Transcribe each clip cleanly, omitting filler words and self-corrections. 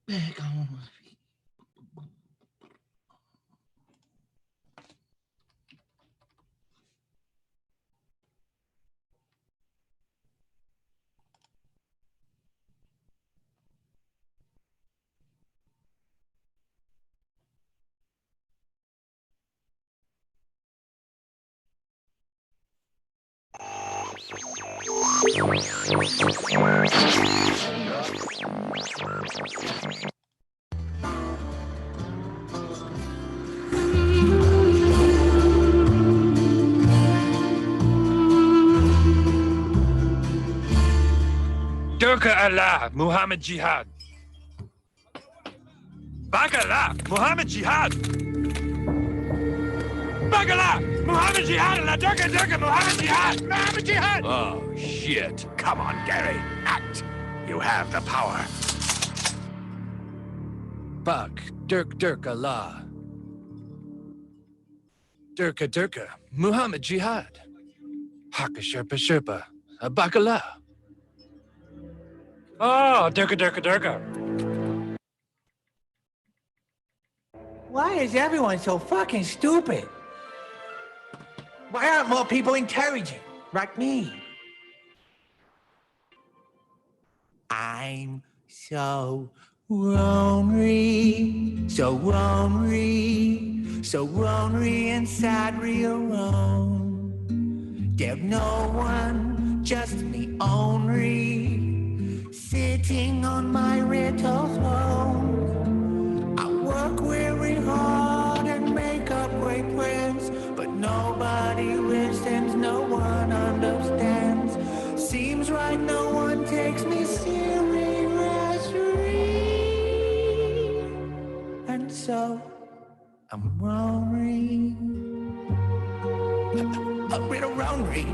Back on my feet. Durga Allah, Muhammad Jihad. Bagala, Muhammad Jihad. Bagala, Muhammad Jihad, Allah, Durga, Muhammad Jihad, Muhammad Jihad. Oh, shit. Come on, Gary. Act. You have the power. Bak, Dirk Allah. Durga, Muhammad Jihad. Haka Sherpa, Bagala. Oh, Durga. Why is everyone so fucking stupid? Why aren't more people intelligent like me? I'm so lonely, so lonely inside real alone. There's no one, just me only, sitting on my little throne. I work very hard and make up great friends, but nobody listens, no one understands. Seems like no one takes me seriously, and so I'm lonely, a little lonely.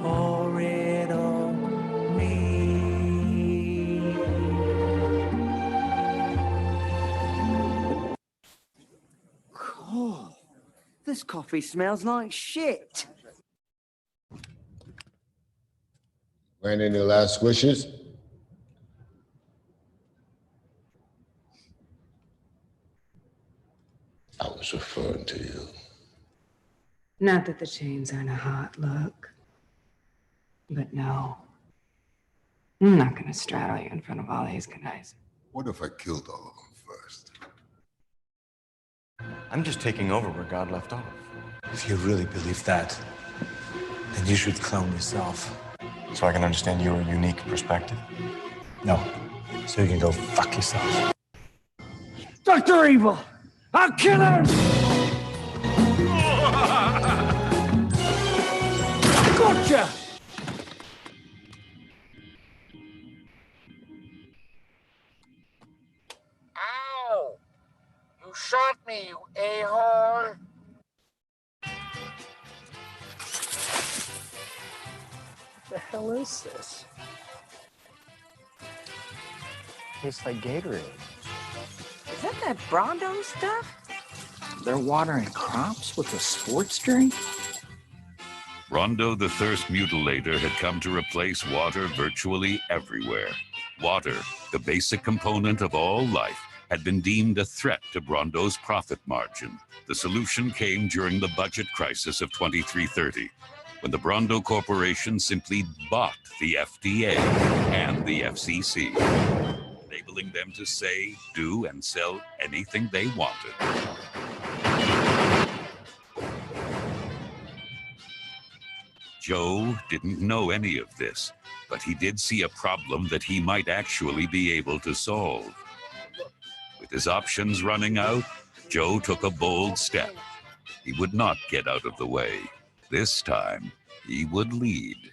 Pour it on me. Oh, this coffee smells like shit. Ain't any last wishes? I was referring to you. Not that the chains aren't a hot look. But no. I'm not gonna straddle you in front of all these guys. What if I killed all of them first? I'm just taking over where God left off. If you really believe that, then you should clone yourself. So I can understand your unique perspective? No. So you can go fuck yourself. Dr. Evil! I'll kill him! Gotcha! Ow! You shot me, you a-hole! What the hell is this? Tastes like Gatorade. Is that Brondo stuff? They're watering crops with a sports drink? Rondo the Thirst Mutilator had come to replace water virtually everywhere. Water, the basic component of all life, had been deemed a threat to Brondo's profit margin. The solution came during the budget crisis of 2330, when the Brondo Corporation simply bought the FDA and the FCC, enabling them to say, do, and sell anything they wanted. Joe didn't know any of this, but he did see a problem that he might actually be able to solve. With his options running out, Joe took a bold step. He would not get out of the way. This time, he would lead.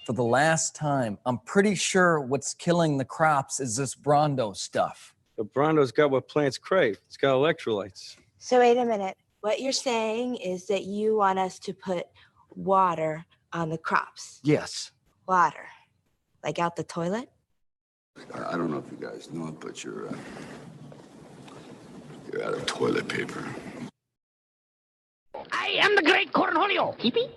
For the last time, I'm pretty sure what's killing the crops is this Brondo stuff. The Brondo's got what plants crave. It's got electrolytes. So wait a minute. What you're saying is that you want us to put water on the crops. Yes. Water. Like out the toilet? I don't know if you guys know it, but you're out of toilet paper. I am the great Cornholio. Tippy?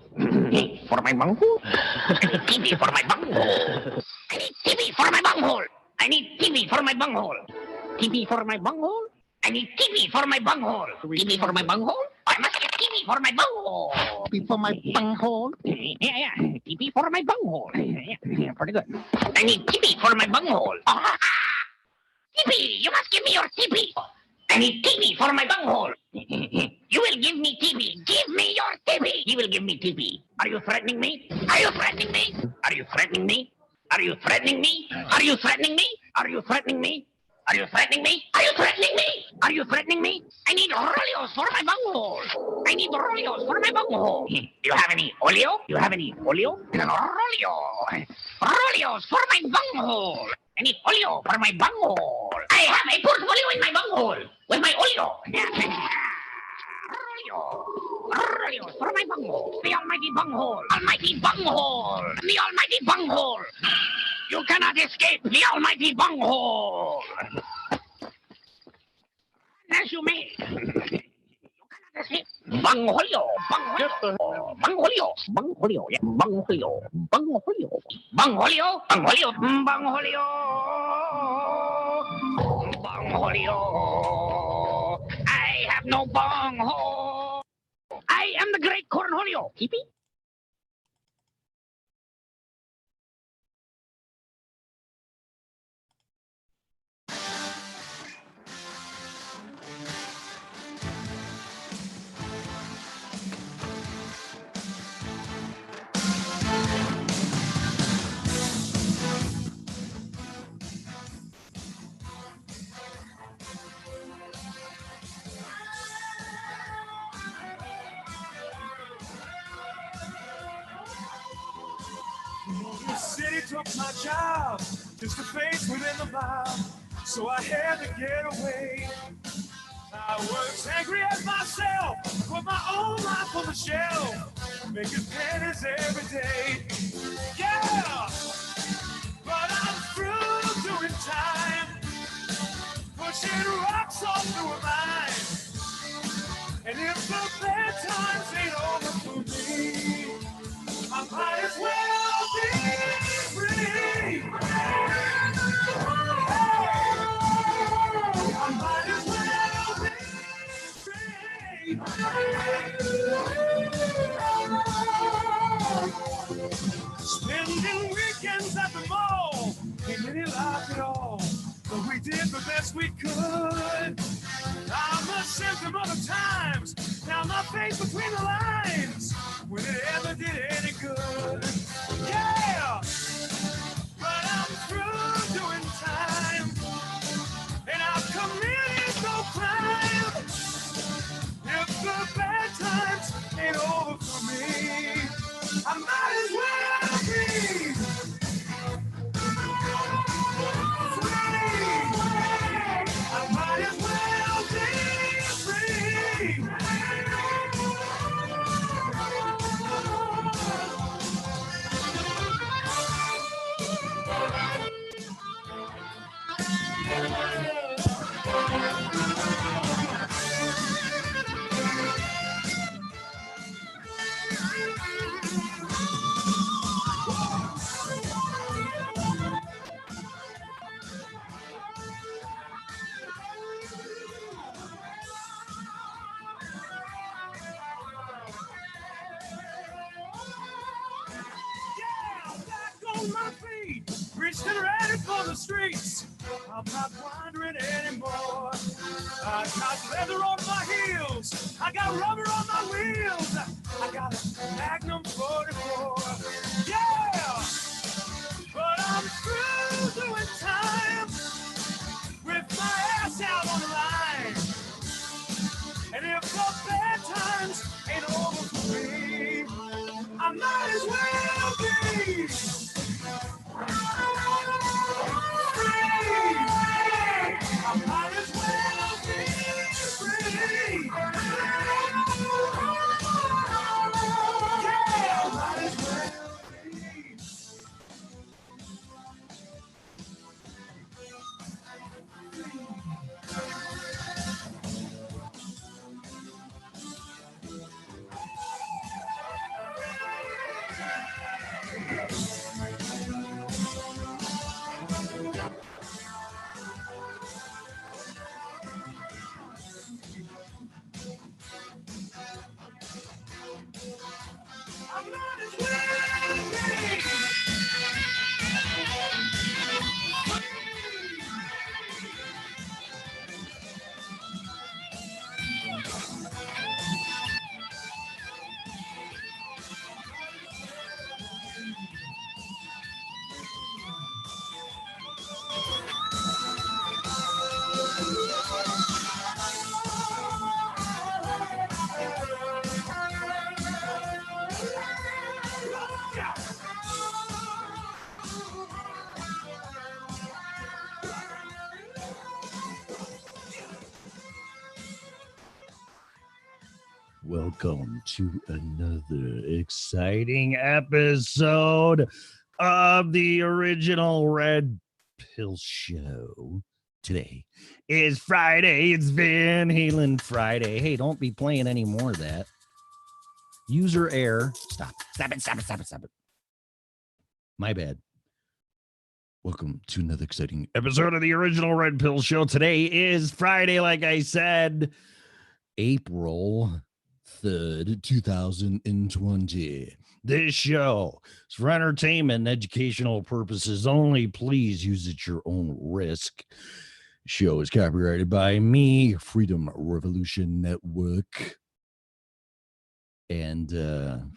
For my bunghole? I need Tippy for my bunghole. I need Tippy for my bunghole. I need Tippy for my bunghole. TP for my bunghole. I need TP for my bunghole. TP for my bunghole. I must get TP for my bunghole. TP for my bunghole. Yeah. TP for my bunghole. Yeah, pretty good. I need TP for my bunghole. TP, you must give me your TP. I need TP for my bunghole. You will give me TP. Give me your TP. You will give me TP. Are you threatening me? Are you threatening me? Are you threatening me? Are you threatening me? Are you threatening me? Are you threatening me? Are you threatening me? Are you threatening me? Are you threatening me? I need Roleos for my bunghole. I need Roleos for my bunghole. Do you have any oleo? Do you have any oleo? Roleo. Roleos for my bunghole. I need oleo for my bunghole. I have a portfolio in my bunghole with my oleo. Roleo. Roleos for my bunghole. The almighty bunghole. Almighty bunghole. The almighty bunghole. You cannot escape the almighty bunghole. As you may. You cannot escape. Bungholio. Bungholio. Bungholio. Bungholio. Yeah. Bungholio. Bungholio. Bungholio. Bungholio. Bungholio. Bungholio. I have no bunghole. I am the great Cornholio. Keepy? The city took my job, just a face within the mob, so I had to get away. I was angry at myself, put my own life on the shelf, making pennies every day. Yeah, but I'm through doing time, pushing rocks all through a mind. And if the bad times ain't over for me, I might as well be free. I might as well be free. Spending weekends at the mall ain't any life at all, but we did the best we could. I'm a symptom of the times, now my face between the lines, when it ever did any good. Yeah, but I'm through doing time, and I've committed no crime. If the bad times ain't over for me, I might as well be free. I might as well be free. On my feet, reached and ready for the streets. I'm not wandering anymore. I got leather on my heels, I got rubber on my wheels, I got a Magnum 44. Yeah, but I'm through doing time with my ass out on the line. And if the bad times ain't over for me, I might as well be. I might as well be free. Yeah, I might as well be. welcome to another exciting episode of the original Red Pill Show. Today is Friday. It's Van Halen Friday. Hey, don't be playing any more of that. User error. Stop it. My bad. Welcome to another exciting episode of the original Red Pill Show. Today is Friday, like I said, April 3rd, 2020. This show is for entertainment and educational purposes only. Please use it at your own risk. Show is copyrighted by me, Freedom Revolution Network. And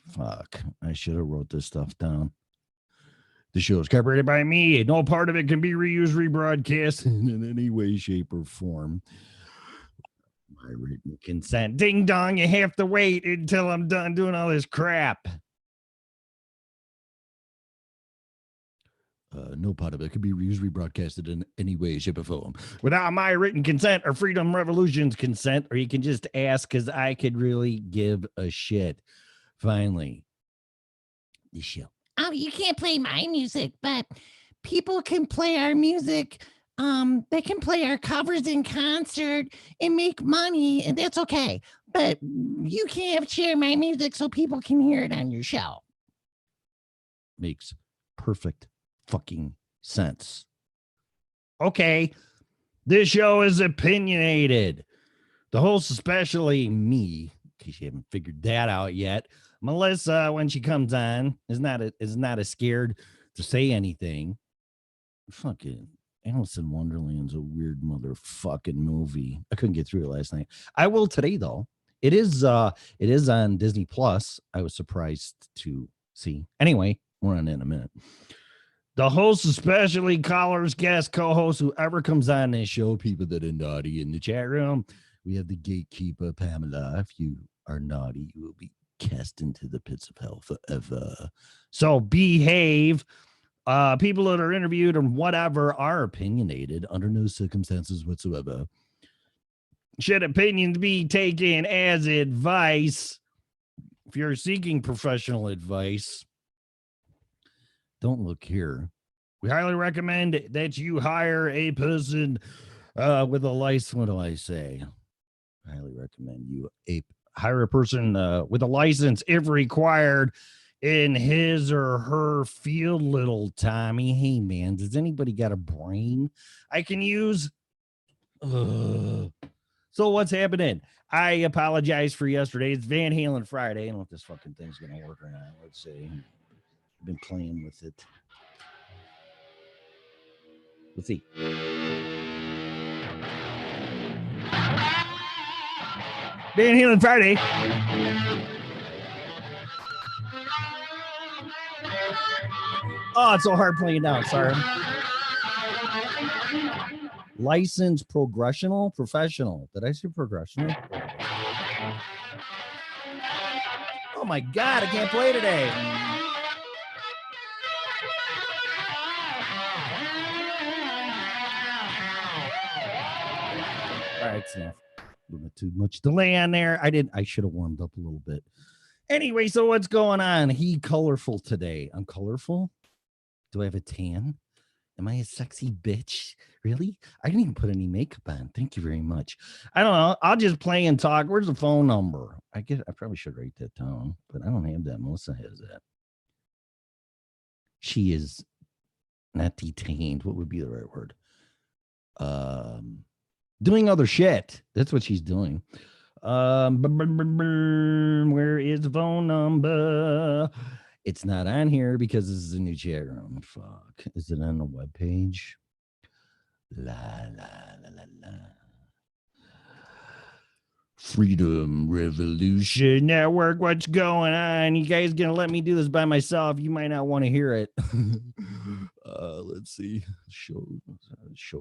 fuck, I should have wrote this stuff down. The show is copyrighted by me. No part of it can be reused, rebroadcast in any way, shape, or form. My written consent. Ding dong, you have to wait until I'm done doing all this crap. No part of it can be reused, rebroadcasted in any way, shape, or form without my written consent or Freedom Revolution's consent, or you can just ask because I could really give a shit. Finally, the show. Oh, you can't play my music, but people can play our music. They can play our covers in concert and make money, and that's okay. But you can't share my music so people can hear it on your show. Makes perfect fucking sense. Okay, this show is opinionated. The host, especially me, in case you haven't figured that out yet, Melissa, when she comes on, is not as scared to say anything. Fucking Alice in Wonderland's a weird motherfucking movie. I couldn't get through it last night. I will today though. It is on Disney Plus. I was surprised to see. Anyway, we're on it in a minute. The host, especially callers, guests, co-hosts, whoever comes on this show, people that are naughty in the chat room. We have the gatekeeper, Pamela. If you are naughty, you will be cast into the pits of hell forever. So behave. People that are interviewed and whatever are opinionated under no circumstances whatsoever. Should opinions be taken as advice? If you're seeking professional advice, don't look here. We highly recommend that you hire a person with a license. What do I say? I highly recommend you hire a person with a license if required in his or her field, little Tommy. Hey, man, does anybody got a brain I can use? So what's happening? I apologize for yesterday. It's Van Halen Friday. I don't know if this fucking thing's going to work or not. Let's see. I've been playing with it. Let's see. Van Halen Friday. Oh, it's so hard playing down. Sorry. Licensed professional. Did I say progressional? Oh my God, I can't play today. All right, it's enough. A little bit too much delay on there. I should have warmed up a little bit. Anyway, so what's going on? He colorful today. I'm colorful. Do I have a tan? Am I a sexy bitch? Really? I didn't even put any makeup on. Thank you very much. I don't know. I'll just play and talk. Where's the phone number? I probably should write that down, but I don't have that. Melissa has that. She is not detained. What would be the right word? Doing other shit. That's what she's doing. Where is the phone number? It's not on here because this is a new chat room. Fuck. Is it on the webpage? La la la la la. Freedom Revolution Network. What's going on? You guys gonna let me do this by myself? You might not want to hear it. Let's see. Show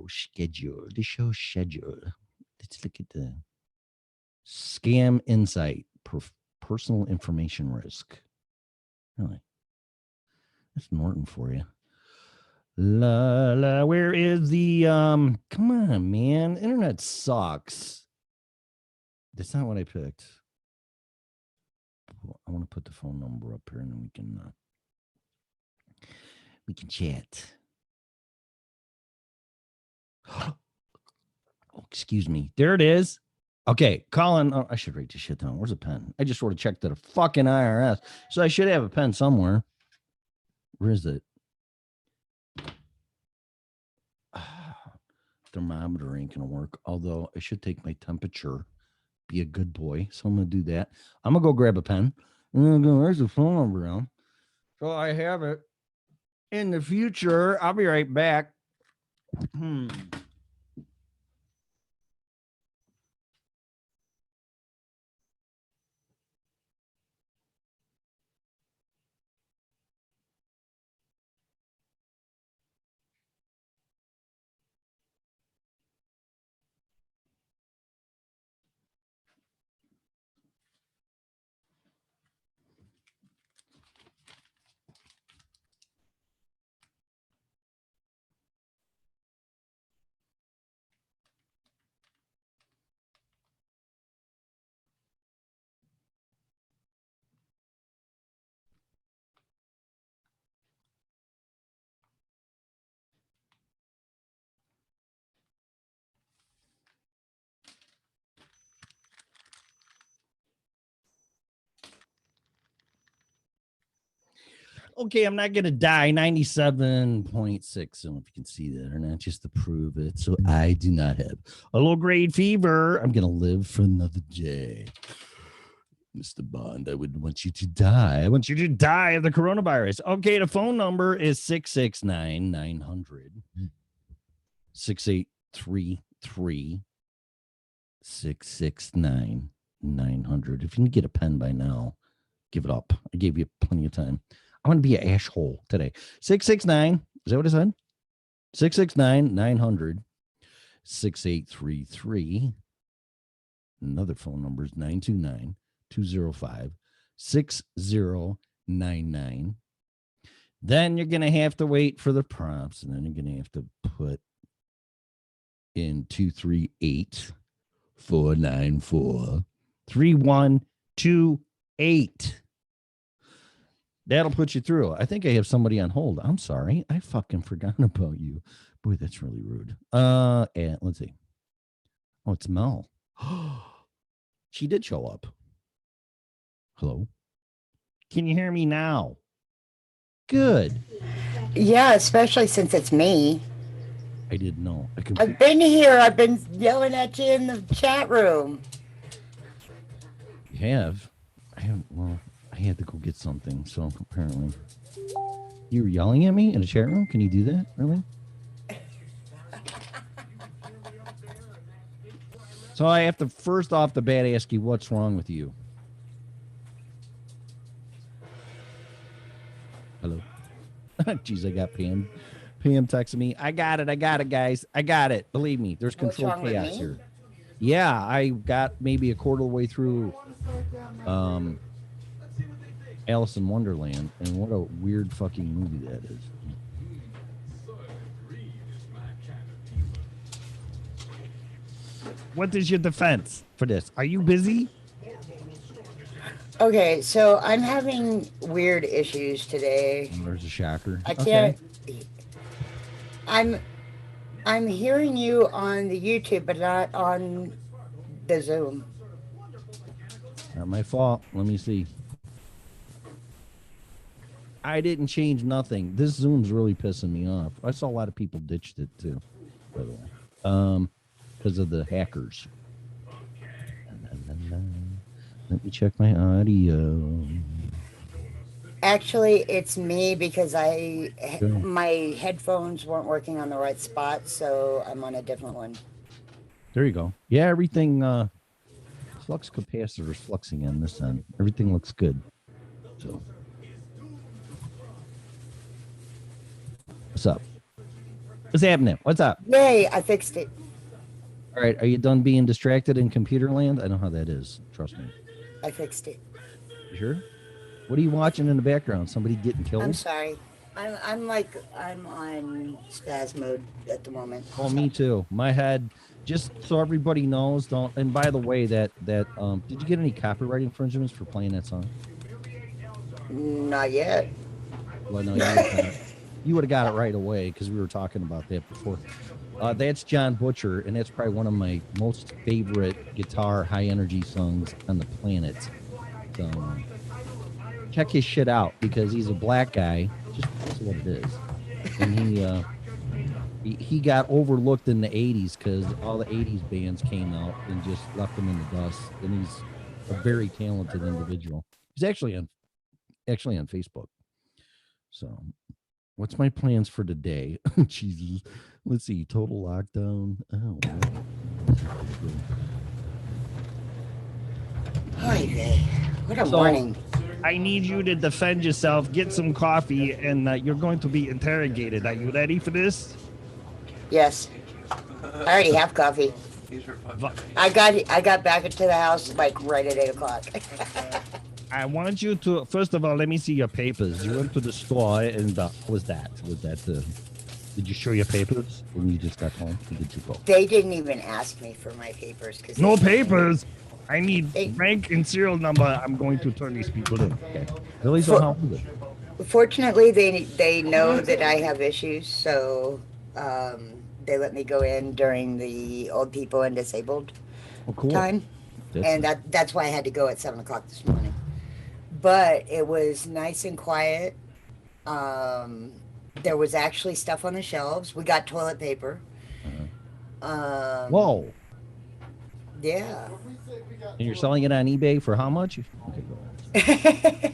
schedule. The show schedule. Let's look at the scam insight. Personal information risk. Really? That's Norton for you. La la. Where is the come on, man? Internet sucks. That's not what I picked. I want to put the phone number up here, and then we can chat. Oh, excuse me. There it is. Okay, Colin. Oh, I should write this shit down. Where's a pen? I just sort of checked the fucking IRS, so I should have a pen somewhere. Where is it? Thermometer ain't gonna work. Although I should take my temperature. Be a good boy, so I'm gonna do that. I'm gonna go grab a pen. And I'm gonna go, where's the phone number now? So I have it in the future. I'll be right back. Okay, I'm not gonna die. 97.6. I don't know if you can see that or not, just to prove it. So I do not have a low grade fever. I'm gonna live for another day. Mr. Bond, I would want you to die. I want you to die of the coronavirus. Okay, the phone number is 669-900 6833 669-900. If you can get a pen by now, give it up. I gave you plenty of time. I'm going to be an asshole today. 669. Is that what I said? 669-900 6833. Another phone number is 929-205-6099. Then you're going to have to wait for the prompts, and then you're going to have to put in 238-494-3128. That'll put you through. I think I have somebody on hold. I'm sorry. I fucking forgot about you. Boy, that's really rude. And let's see. Oh, it's Mel. She did show up. Hello? Can you hear me now? Good. Yeah, especially since it's me. I didn't know. I've been here. I've been yelling at you in the chat room. You have? I haven't. Well, I had to go get something, so apparently. You were yelling at me in the chat room? Can you do that? Really? So I have to first off the bat ask you what's wrong with you. Hello? Jeez, I got Pam. Pam texted me. I got it, guys. I got it. Believe me, there's controlled chaos here. Yeah, I got maybe a quarter of the way through Alice in Wonderland, and what a weird fucking movie that is. What is your defense for this? Are you busy? Okay, so I'm having weird issues today. There's a shocker. I can't. Okay. I'm hearing you on the YouTube, but not on the Zoom. Not my fault. Let me see. I didn't change nothing. This Zoom's really pissing me off. I saw a lot of people ditched it too, by the way, because of the hackers. Let me check my audio. Actually, it's me because my headphones weren't working on the right spot, so I'm on a different one. There you go. Yeah, everything. Flux capacitor is fluxing in this end. Everything looks good. So. What's up? What's happening? What's up? Yay, I fixed it. All right, are you done being distracted in computer land? I know how that is. Trust me. I fixed it. You sure? What are you watching in the background? Somebody getting killed? I'm sorry. I'm on spaz mode at the moment. Oh, me too. My head. Just so everybody knows, don't. And by the way, that did you get any copyright infringements for playing that song? Not yet. Well, no, you would have got it right away because we were talking about that before. That's John Butcher, and that's probably one of my most favorite guitar high energy songs on the planet. So check his shit out because he's a black guy. Just that's what it is. And he got overlooked in the 80s because all the 80s bands came out and just left him in the dust. And he's a very talented individual. He's actually on Facebook. So what's my plans for today? Jesus. Let's see. Total lockdown. Oh. What a morning. I need you to defend yourself. Get some coffee, and you're going to be interrogated. Are you ready for this? Yes. I already have coffee. I got back into the house like right at 8 o'clock. I want you to, first of all, let me see your papers. You went to the store, and what was that? Did you show your papers when you just got home? Or did you go? They didn't even ask me for my papers. No papers? I need rank and serial number. I'm going to turn these people in. Okay. Really? So how is it? Fortunately, they know that I have issues, so they let me go in during the old people and disabled time. And that's why I had to go at 7 o'clock this morning. But it was nice and quiet. There was actually stuff on the shelves. We got toilet paper. Whoa. Yeah. And you're selling it on eBay for how much? Okay, go ahead.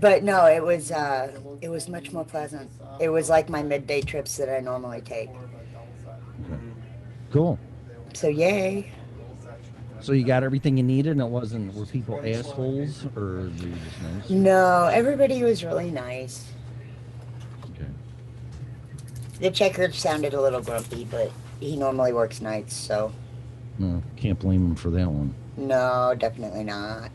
But no, it was much more pleasant. It was like my midday trips that I normally take. Okay. Cool. So yay. So you got everything you needed, and were people assholes, or were you just nice? No, everybody was really nice. Okay. The checker sounded a little grumpy, but he normally works nights, so. No, can't blame him for that one. No, definitely not.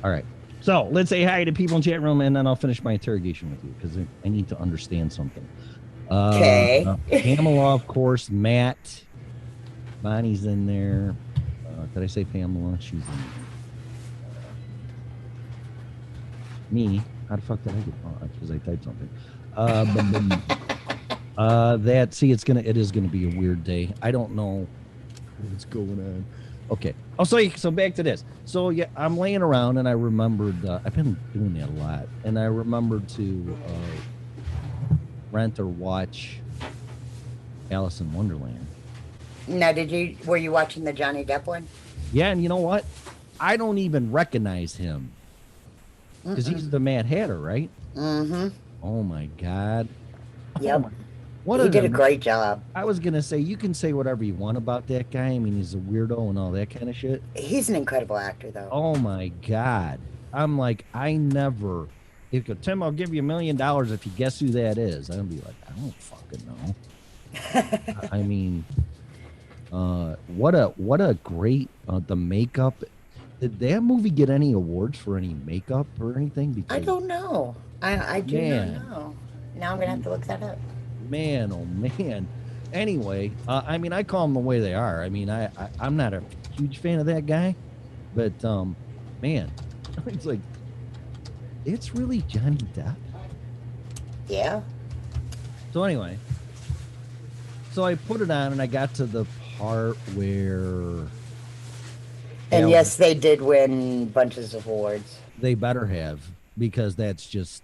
All right. So let's say hi to people in chat room, and then I'll finish my interrogation with you because I need to understand something. Okay. Pamela, of course. Matt. Bonnie's in there. Did I say Pamela? She's in there. Me. How the fuck did I get? Oh, because I typed something. It is gonna be a weird day. I don't know what's going on. Okay. Oh, so back to this. So yeah, I'm laying around and I remembered. I've been doing that a lot, and I remembered to rent or watch Alice in Wonderland. Now, were you watching the Johnny Depp one? Yeah, and you know what? I don't even recognize him because he's the Mad Hatter, right? Mm-hmm. Oh my God. Yep. Oh, he did a great job. I was gonna say you can say whatever you want about that guy. I mean, he's a weirdo and all that kind of shit. He's an incredible actor, though. Oh my God. I'm like, Tim, I'll give you $1 million if you guess who that is. I'll be like, I don't fucking know. I mean, what a great the makeup. Did that movie get any awards for any makeup or anything? Because, I don't know. I do not know. Now I'm gonna have to look that up. Man, oh man. Anyway, I mean, I call them the way they are. I mean, I'm not a huge fan of that guy, but man, it's like it's really Johnny Depp. Yeah. So anyway, so I put it on and I got to the part where. And yes, they did win bunches of awards. They better have, because that's just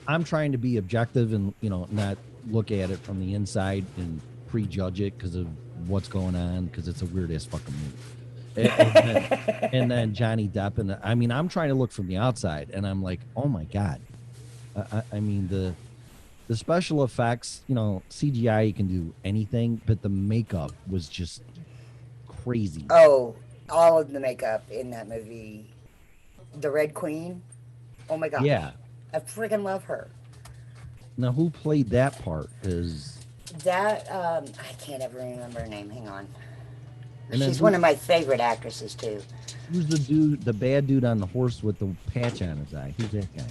I'm trying to be objective and, not look at it from the inside and prejudge it because of what's going on, because it's a weird ass fucking movie. And then Johnny Depp, and I mean, I'm trying to look from the outside, and I'm like, oh my God. I mean, the special effects, CGI, you can do anything, but the makeup was just crazy. Oh, all of the makeup in that movie. The Red Queen. Oh my God. Yeah. I freaking love her. Now, who played that part? Is that I can't ever remember her name. Hang on. And she's one of my favorite actresses too. Who's the bad dude on the horse with the patch on his eye? Who's that guy?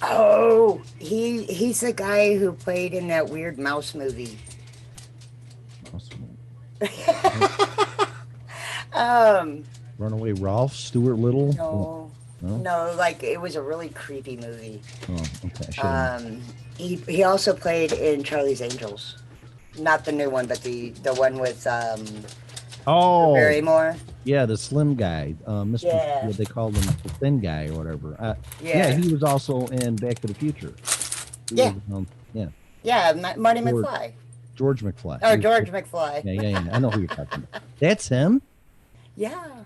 Oh, he's the guy who played in that weird mouse movie. Mouse movie. Um, Runaway Ralph, Stuart Little. No. No, like it was a really creepy movie. Oh, okay. He also played in Charlie's Angels, not the new one, but the one with Barrymore. Yeah, the slim guy, Mr. Yeah. What they called him, the thin guy or whatever. Yeah. He was also in Back to the Future. Yeah. Marty George- McFly. George McFly. Oh, George McFly. Yeah. I know who you're talking about. That's him? Yeah.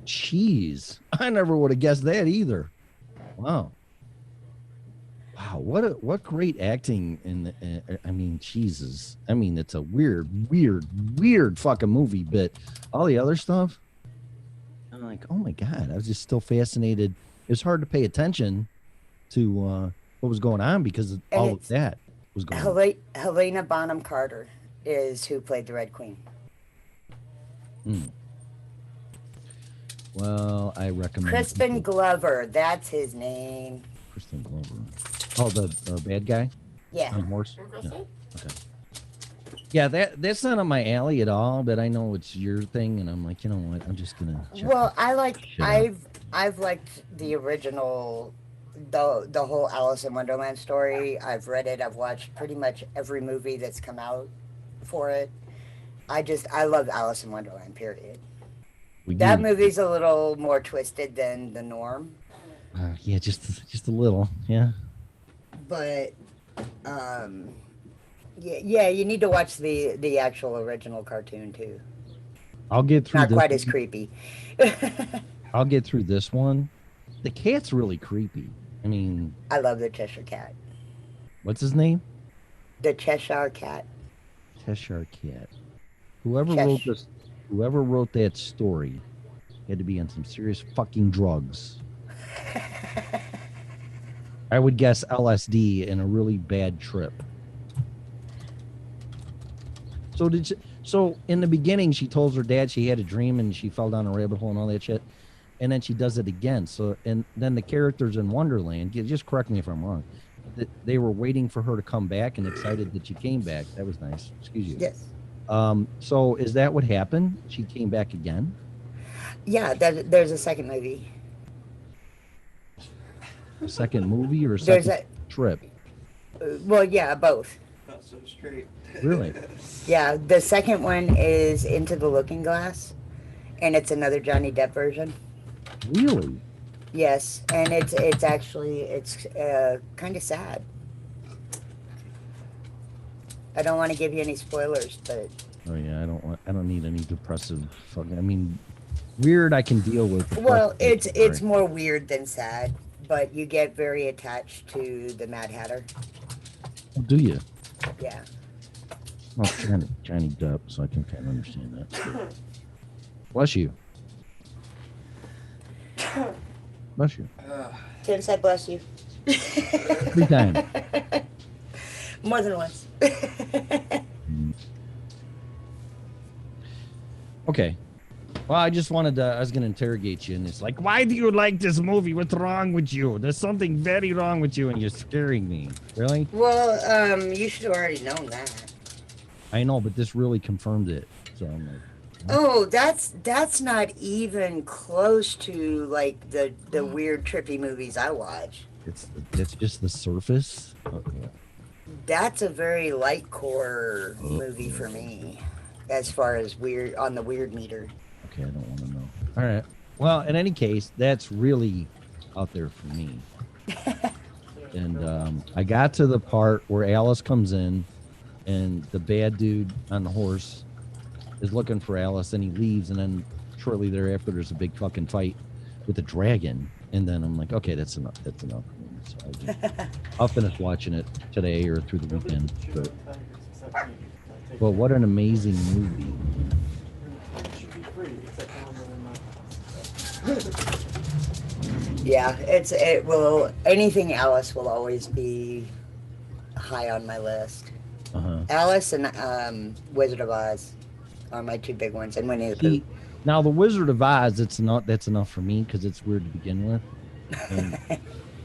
Jeez. I never would have guessed that either. Wow. Wow, what great acting in the, I mean, Jesus. I mean, it's a weird fucking movie, but all the other stuff, I'm like, oh my God, I was just still fascinated. It was hard to pay attention to what was going on because all of that was going on. Helena Bonham Carter is who played the Red Queen. Well, I recommend Crispin Glover, that's his name. Crispin Glover. Oh, the bad guy? Yeah. On horse? Yeah. Okay. Yeah, that's not on my alley at all, but I know it's your thing, and I'm like, you know what? I'm just gonna check Well, it. I've liked the original, the whole Alice in Wonderland story. I've read it. I've watched pretty much every movie that's come out for it. I love Alice in Wonderland. Period. That movie's a little more twisted than the norm. Yeah, just a little. Yeah. But yeah, you need to watch the actual original cartoon too. I'll get through. Not this quite as one. creepy. I'll get through this one. The cat's really creepy. I mean, I love the Cheshire Cat. what's his name? The Cheshire Cat. Cheshire Cat. Whoever wrote that story had to be on some serious fucking drugs. I would guess LSD and a really bad trip. So in the beginning, she told her dad she had a dream and she fell down a rabbit hole and all that shit, and then she does it again. So and then the characters in Wonderland, just correct me if I'm wrong, they were waiting for her to come back and excited that she came back. That was nice. Excuse you. Yes. So is that what happened? She came back again? Yeah, there's a second movie. A second movie or a There's second trip? Well, yeah, both. Not so straight. Really? Yeah, the second one is Into the Looking Glass, and it's another Johnny Depp version. Really? Yes, and it's actually kind of sad. I don't want to give you any spoilers, but Oh yeah, I don't need any depressive fucking. I mean, weird I can deal with. well, it's more weird than sad, but you get very attached to the Mad Hatter. Do you? Yeah. Oh, Johnny Depp, so I can kind of understand that. Bless you. Bless you. Tim said bless you. 3 times. More than once. Okay. Well, I just wanted to, I was going to interrogate you, and it's like, why do you like this movie? What's wrong with you? There's something very wrong with you, and you're scaring me. Really? Well, you should have already known that. I know, but this really confirmed it. So I'm like, Oh, that's not even close to like the weird trippy movies I watch. it's just the surface. Okay. That's a very light core movie for me, as far as weird on the weird meter. Okay, I don't want to know. All right. Well, in any case, that's really out there for me. And I got to the part where Alice comes in, and the bad dude on the horse is looking for Alice, and he leaves, and then shortly thereafter, there's a big fucking fight with a dragon, and then I'm like, okay, that's enough. That's enough. So I'll finish watching it today or through the weekend. But what an amazing movie. Yeah, it will. Anything Alice will always be high on my list. Alice and Wizard of Oz are my two big ones, and Winnie the Pooh. Now the Wizard of Oz, that's enough for me because it's weird to begin with.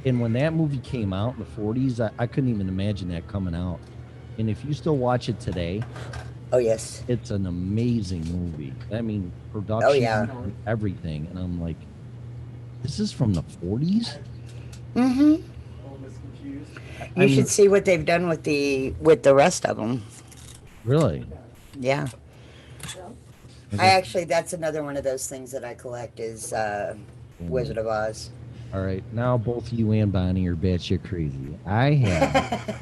And when that movie came out in the 40s, I couldn't even imagine that coming out. And if you still watch it today, oh yes, it's an amazing movie. I mean, production, oh yeah, everything. And I'm like, This is from the 40s? Mm-hmm. You should see what they've done with the rest of them. Really? Yeah. That's another one of those things that I collect is Wizard of Oz. All right, now both you and Bonnie are batshit crazy. I have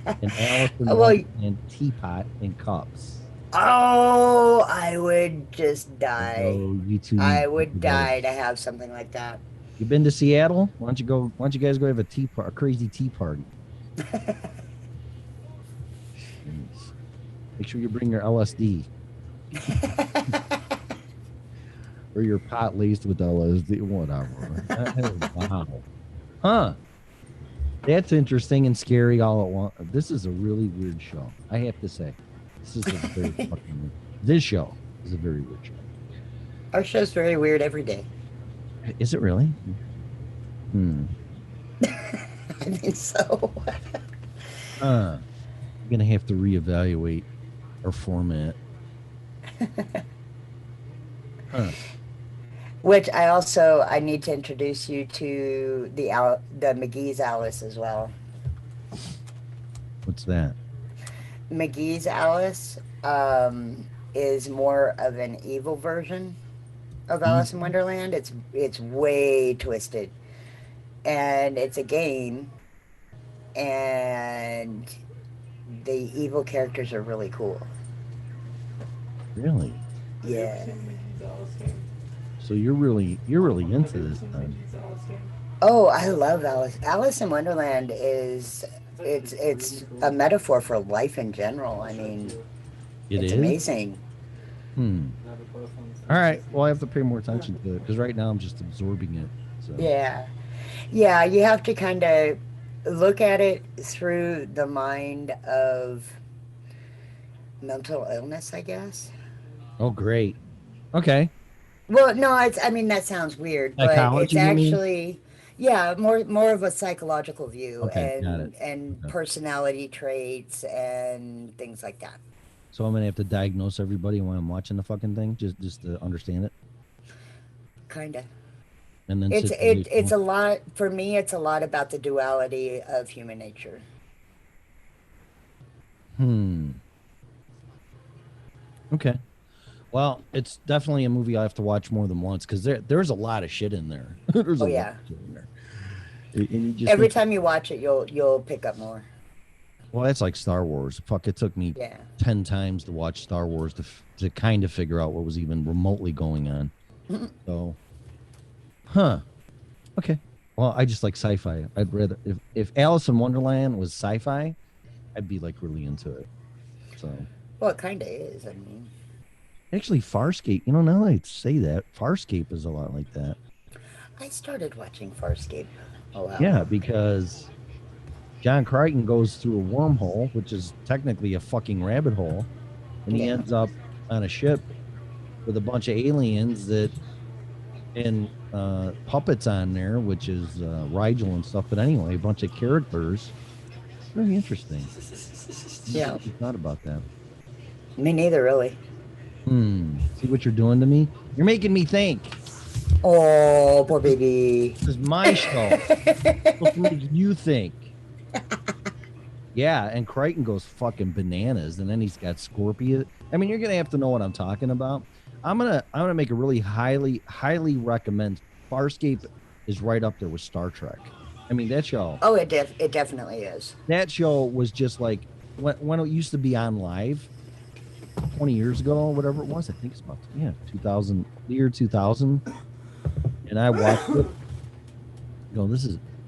an Alice in Wonderland teapot and cups. Oh, I would just die. So you two I would die to have something like that. You been to Seattle? Why don't you guys go have a crazy tea party? Make sure you bring your LSD. Or your pot laced with LSD, whatever. Wow. Huh. That's interesting and scary all at once. This is a really weird show, I have to say. This is a very fucking this show is a very weird show. Our show's very weird every day. Is it really? I think so. I'm gonna have to reevaluate our format. Which I need to introduce you to the McGee's Alice as well. What's that? McGee's Alice is more of an evil version of Alice in Wonderland. It's way twisted, and it's a game, and the evil characters are really cool. Really? Yeah. So you're really into this then? Oh, I love Alice. Alice in Wonderland is it's a metaphor for life in general. I mean, it's amazing. All right. Well, I have to pay more attention to it because right now I'm just absorbing it. So. Yeah. You have to kind of look at it through the mind of mental illness, I guess. Oh, great. Okay. Well, no, that sounds weird, but Psychology, it's actually, more of a psychological view, okay, and personality traits and things like that. So I'm gonna have to diagnose everybody when I'm watching the fucking thing, just to understand it. Kinda. And then it's a lot for me. It's a lot about the duality of human nature. Okay. Well, it's definitely a movie I have to watch more than once because there's a lot of shit in there. There's a lot of shit in there. And you just every time you watch it, you'll pick up more. Well, that's like Star Wars. Fuck, it took me 10 times to watch Star Wars to kind of figure out what was even remotely going on. So, okay. Well, I just like sci-fi. I'd rather if Alice in Wonderland was sci-fi, I'd be like really into it. So. Well, it kind of is. I mean. Actually, Farscape, now that I say that, Farscape is a lot like that. I started watching Farscape a while. Yeah, because John Crichton goes through a wormhole, which is technically a fucking rabbit hole, and he ends up on a ship with a bunch of aliens and puppets on there, which is Rigel and stuff. But anyway, a bunch of characters. Very interesting. Yeah. I thought about that. Me neither, really. See what you're doing to me? You're making me think. Oh, poor baby. This is my show. What makes you think? Yeah, and Crichton goes fucking bananas, and then he's got Scorpio. I mean, you're gonna have to know what I'm talking about. I'm gonna make a really highly recommend. Farscape is right up there with Star Trek. I mean, that show. Oh, it definitely is. That show was just like when it used to be on live 20 years ago or whatever it was. I think it's about 2000, the year 2000. And I watched it.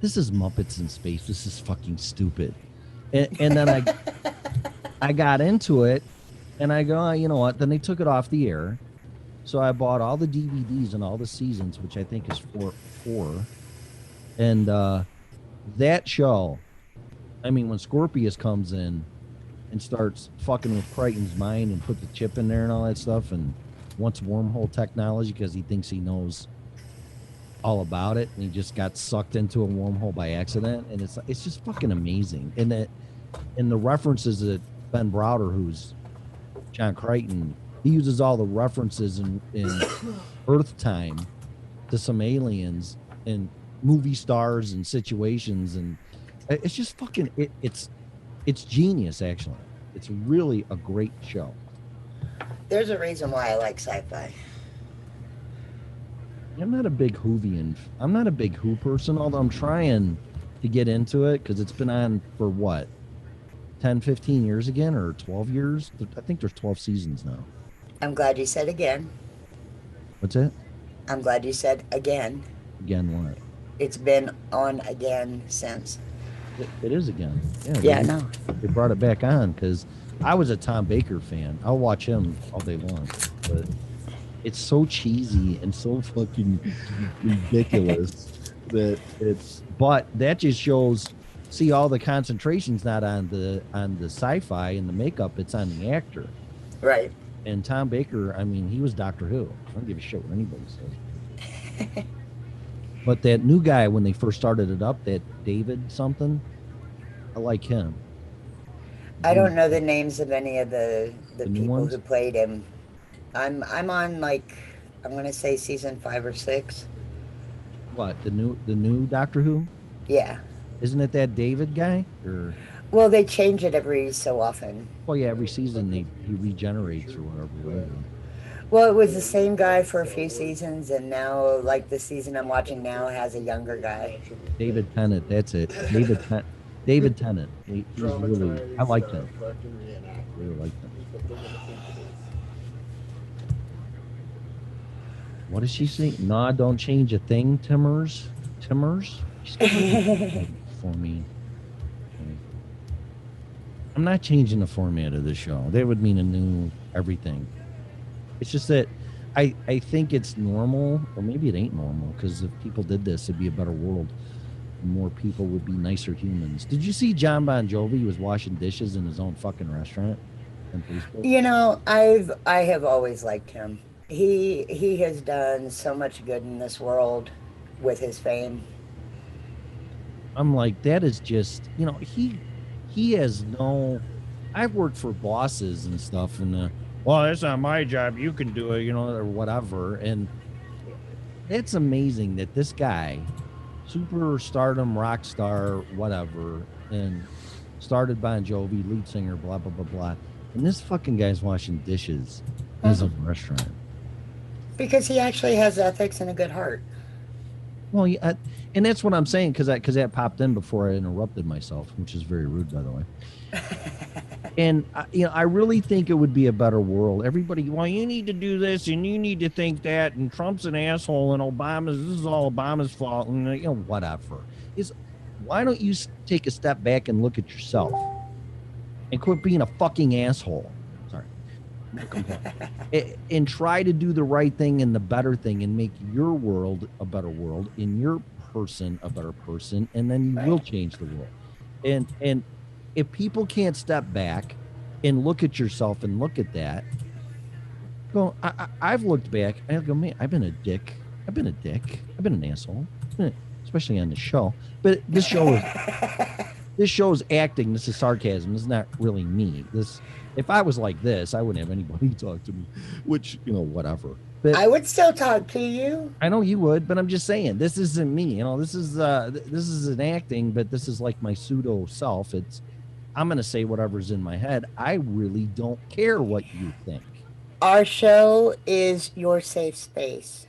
This is Muppets in space. This is fucking stupid. And then I got into it, and I go, you know what? Then they took it off the air, so I bought all the DVDs and all the seasons, which I think is four. And that show, I mean, when Scorpius comes in and starts fucking with Crichton's mind and put the chip in there and all that stuff, and wants wormhole technology because he thinks he knows all about it, and he just got sucked into a wormhole by accident, and it's just fucking amazing. And the references that Ben Browder, who's John Crichton, he uses all the references in Earth time to some aliens and movie stars and situations, and it's just fucking it's genius. Actually, it's really a great show. There's a reason why I like sci-fi. I'm not a big Whovian. I'm not a big Who person, although I'm trying to get into it because it's been on for what, 10, 15 years again, or 12 years? I think there's 12 seasons now. I'm glad you said again. What's it? I'm glad you said again. Again what? It's been on again since. It is again. Yeah, no. They brought it back on because I was a Tom Baker fan. I'll watch him all day long. But it's so cheesy and so fucking ridiculous that it's. But that just shows. See, all the concentration's not on the sci-fi and the makeup; it's on the actor. Right. And Tom Baker, I mean, he was Doctor Who. I don't give a shit what anybody says. But that new guy, when they first started it up, that David something, I like him. I don't know the names of any of the people ones? who played him. I'm on like, I'm gonna say season 5 or 6. What, the new Doctor Who? Yeah. Isn't it that David guy? Or Well, they change it every so often. well, yeah, every season he regenerates or whatever. Well, it was the same guy for a few seasons, and now, like the season I'm watching now, has a younger guy. David Tennant, that's it. David Tennant. He's really, I like him. Really like him. What does she say? Nah, don't change a thing, Timmers. For me. I'm not changing the format of the show. That would mean a new everything. It's just that I think it's normal, or maybe it ain't normal, because if people did this, it'd be a better world. More people would be nicer humans. Did you see John Bon Jovi was washing dishes in his own fucking restaurant on Facebook? You know, I have always liked him. He has done so much good in this world with his fame. I'm like, that is just, you know, he has no. I've worked for bosses and stuff, and well, that's not my job. You can do it, you know, or whatever. And it's amazing that this guy, super stardom, rock star, whatever, and started Bon Jovi, lead singer, blah blah blah blah, and this fucking guy's washing dishes in his own restaurant. Because he actually has ethics and a good heart. Well, yeah, and that's what I'm saying, because that popped in before I interrupted myself, which is very rude, by the way. And you know, I really think it would be a better world. Everybody, well, you need to do this and you need to think that, and Trump's an asshole, and this is all Obama's fault, and you know, whatever. Why don't you take a step back and look at yourself and quit being a fucking asshole? Sorry. And try to do the right thing and the better thing and make your world a better world and your person a better person, and then you will change the world. And if people can't step back and look at yourself and look at that, go, I've looked back and I go, man, I've been a dick. I've been an asshole, especially on the show. But this show is acting. This is sarcasm. This is not really me. If I was like this, I wouldn't have anybody talk to me, which, you know, whatever. But I would still talk to you. I know you would, but I'm just saying, this isn't me. You know, this is an acting, but this is like my pseudo self. I'm going to say whatever's in my head. I really don't care what you think. Our show is your safe space.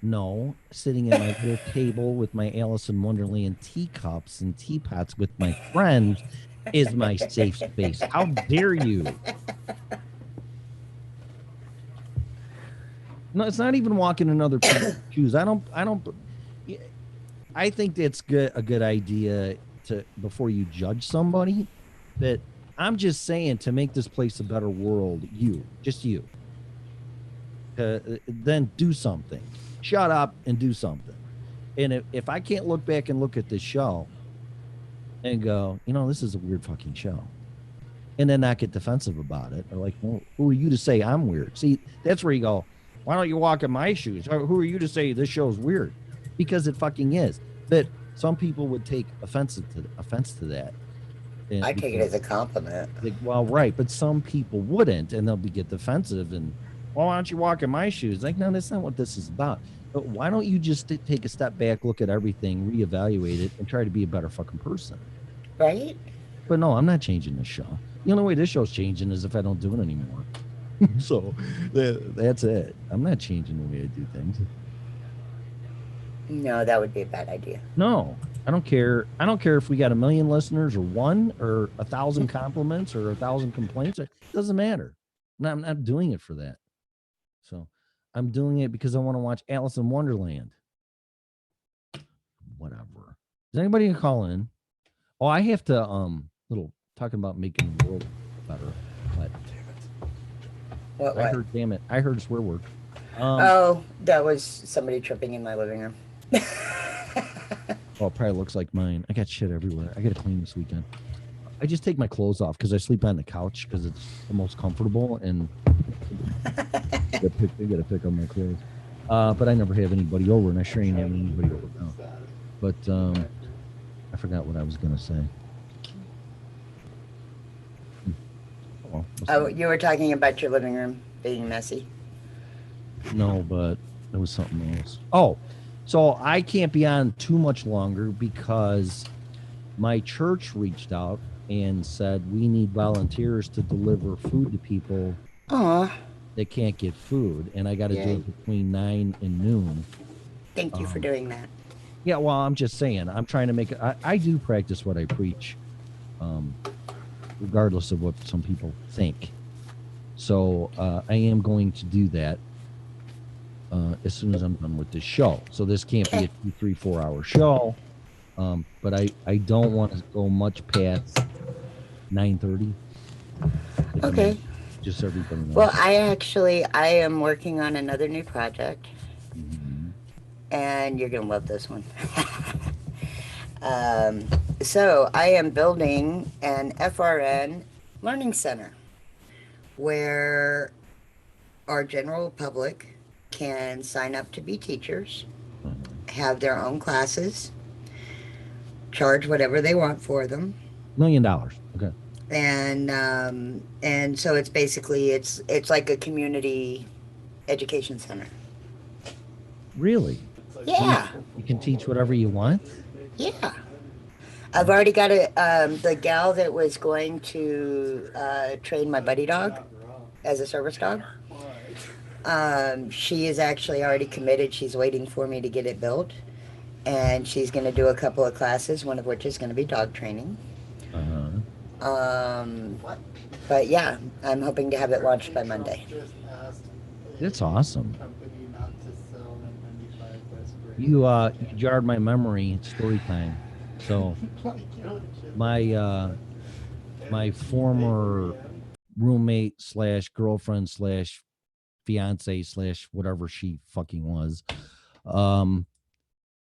No, sitting at my little table with my Alice in Wonderland teacups and teapots with my friends is my safe space. How dare you? No, it's not even walking in other people's shoes. I think that's a good idea to, before you judge somebody, that I'm just saying, to make this place a better world, just you, then do something. Shut up and do something. And if I can't look back and look at this show and go, you know, this is a weird fucking show, and then not get defensive about it, or like, well, who are you to say I'm weird? See, that's where you go, why don't you walk in my shoes? Or who are you to say this show's weird? Because it fucking is. But some people would take offense to that. And I take it as a compliment. Well, right, but some people wouldn't, and they'll get defensive, and well, why don't you walk in my shoes? Like, no, that's not what this is about. But why don't you just take a step back, look at everything, reevaluate it, and try to be a better fucking person? Right? But no, I'm not changing this show. The only way this show's changing is if I don't do it anymore. So that's it. I'm not changing the way I do things. No, that would be a bad idea. No, I don't care. I don't care if we got 1 million listeners or 1 or 1,000 compliments or 1,000 complaints. It doesn't matter. No, I'm not doing it for that. So I'm doing it because I want to watch Alice in Wonderland. Whatever. Is anybody gonna call in? Oh, I have to little talking about making the world better. But What? I heard, damn it, I heard a swear word. Oh, that was somebody tripping in my living room. Oh, it probably looks like mine. I got shit everywhere. I got to clean this weekend. I just take my clothes off because I sleep on the couch because it's the most comfortable, and I gotta pick up my clothes. But I never have anybody over, and I sure ain't having anybody over now. But I forgot what I was gonna say. Oh, you were talking about your living room being messy. No, but it was something else. Oh, so I can't be on too much longer because my church reached out and said we need volunteers to deliver food to people that can't get food, and I got to do it between 9 and noon. Thank you for doing that. Yeah, well, I'm just saying, I'm trying to make it. I do practice what I preach, regardless of what some people think. So I am going to do that as soon as I'm done with this show. So this can't be a 2, 3, 4 hour show, but I don't want to go much past 9:30. Okay. Just so everybody knows. Well, I am working on another new project, and you're gonna love this one. So I am building an FRN learning center where our general public can sign up to be teachers, have their own classes, charge whatever they want for them. $1 million. Okay. And so it's basically it's like a community education center. Really? Yeah. You can teach whatever you want? Yeah. I've already got the gal that was going to train my buddy dog as a service dog. She is actually already committed. She's waiting for me to get it built. And she's going to do a couple of classes, one of which is going to be dog training. But yeah, I'm hoping to have it launched by Monday. That's awesome. You jarred my memory. It's story time. So my my former roommate / girlfriend / fiance / whatever she fucking was,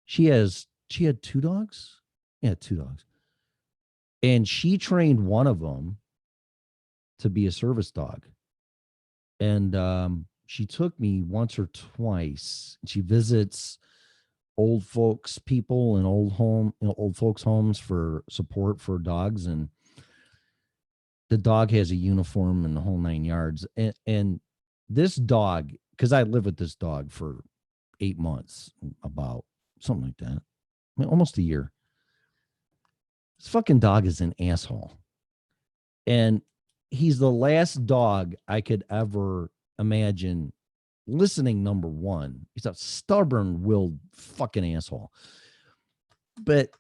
she had 2 dogs. Yeah, 2 dogs. And she trained one of them to be a service dog. And she took me once or twice. She visits old folks, people in old folks homes for support for dogs. And the dog has a uniform and the whole 9 yards. And this dog, because I lived with this dog for 8 months, about something like that. I mean, almost a year. This fucking dog is an asshole. And he's the last dog I could ever imagine listening, number one. He's a stubborn-willed fucking asshole. But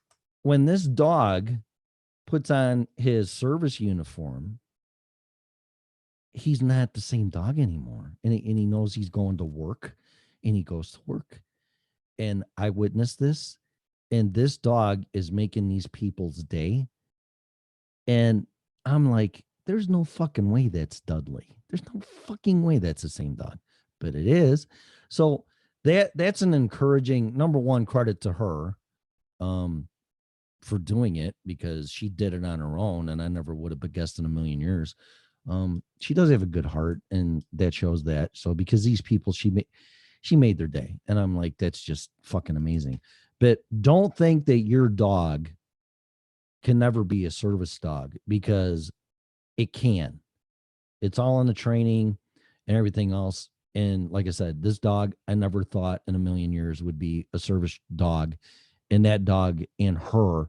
when this dog puts on his service uniform, he's not the same dog anymore. And he knows he's going to work, and he goes to work. And I witnessed this. And this dog is making these people's day. And I'm like, there's no fucking way that's Dudley. There's no fucking way that's the same dog. But it is. So that's an encouraging, number one, credit to her for doing it, because she did it on her own, and I never would have guessed in a million years. She does have a good heart, and that shows that. So because these people, she made their day. And I'm like, that's just fucking amazing. But don't think that your dog can never be a service dog, because it can. It's all in the training. and everything else. And like I said, this dog, I never thought in a million years would be a service dog. And that dog and her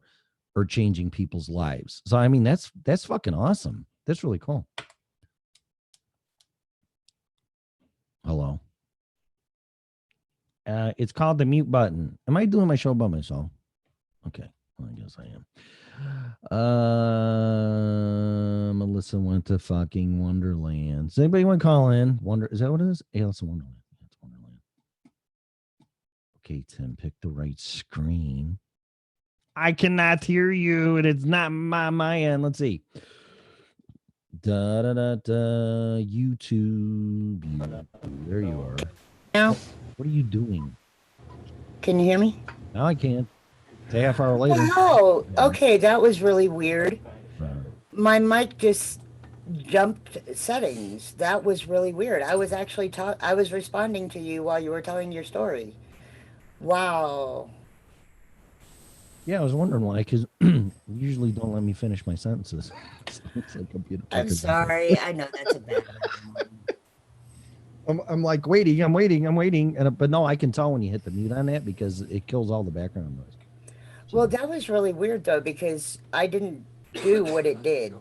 are changing people's lives. So, I mean, that's fucking awesome. That's really cool. Hello. It's called the mute button. Am I doing my show by myself? Okay. Well, I guess I am. Melissa went to fucking Wonderland. Does anybody want to call in? Is that what it is? Alice in Wonderland. It's Wonderland. Okay, Tim, pick the right screen. I cannot hear you, and it's not my end. Let's see. YouTube. There you are. Now, what are you doing? Can you hear me? Now I can. It's a half hour later. Oh, okay. That was really weird. My mic just jumped settings. That was really weird. I was actually I was responding to you while you were telling your story. Wow. Yeah, I was wondering why, because usually don't let me finish my sentences. I'm sorry. I know that's a bad one. I'm like waiting, and but no, I can tell when you hit the mute on that because it kills all the background noise. Well, that was really weird though, because I didn't do what it did.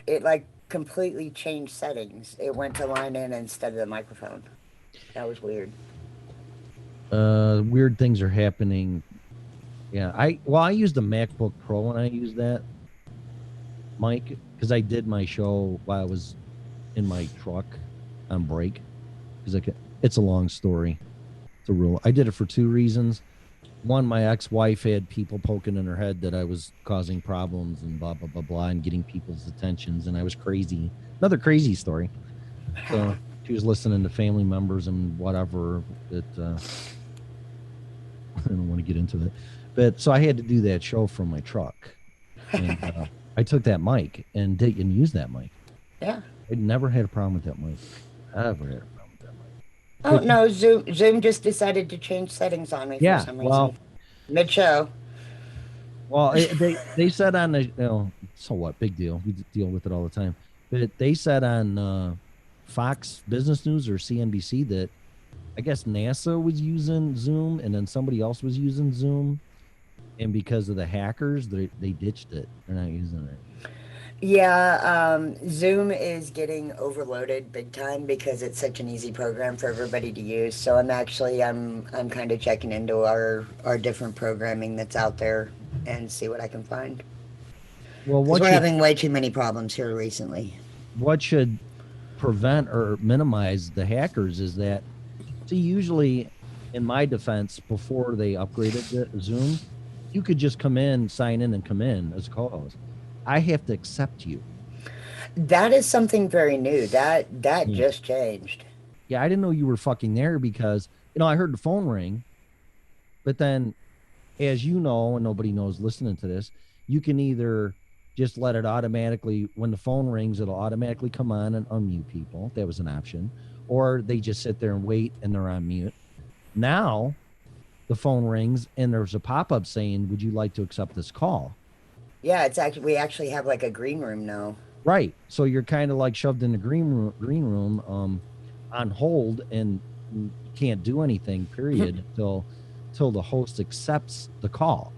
It like completely changed settings. It went to line in instead of the microphone. That was weird. Weird things are happening. Yeah, I used a MacBook Pro when I used that mic because I did my show while I was in my truck on break. Because it's a long story. It's a real. I did it for two reasons. One, my ex-wife had people poking in her head that I was causing problems and blah blah blah blah and getting people's attentions, and I was crazy. Another crazy story. So she was listening to family members and whatever. That I don't want to get into that. But so I had to do that show from my truck. And I took that mic and used that mic. Yeah. I never had a problem with that mic. I never had a problem with that mic. Oh, no, Zoom just decided to change settings on me for some reason. Well, mid-show. Well, they said on the, so what, big deal. We deal with it all the time. But they said on Fox Business News or CNBC that I guess NASA was using Zoom and then somebody else was using Zoom. And because of the hackers, they ditched it. They're not using it. Yeah, Zoom is getting overloaded big time because it's such an easy program for everybody to use. So I'm kind of checking into our different programming that's out there and see what I can find. Well, we're having way too many problems here recently. What should prevent or minimize the hackers is that, see, usually, in my defense, before they upgraded the Zoom, you could just come in, sign in, and come in as a co-host. I have to accept you. That is something very new. That just changed. Yeah, I didn't know you were fucking there because, I heard the phone ring, but then, as you know, and nobody knows listening to this, you can either just let it automatically, when the phone rings, it'll automatically come on and unmute people. That was an option. Or they just sit there and wait and they're on mute. Now, the phone rings and there's a pop-up saying, would you like to accept this call? Yeah, we actually have like a green room now. Right. So you're kind of like shoved in the green room on hold, and you can't do anything, period, until the host accepts the call.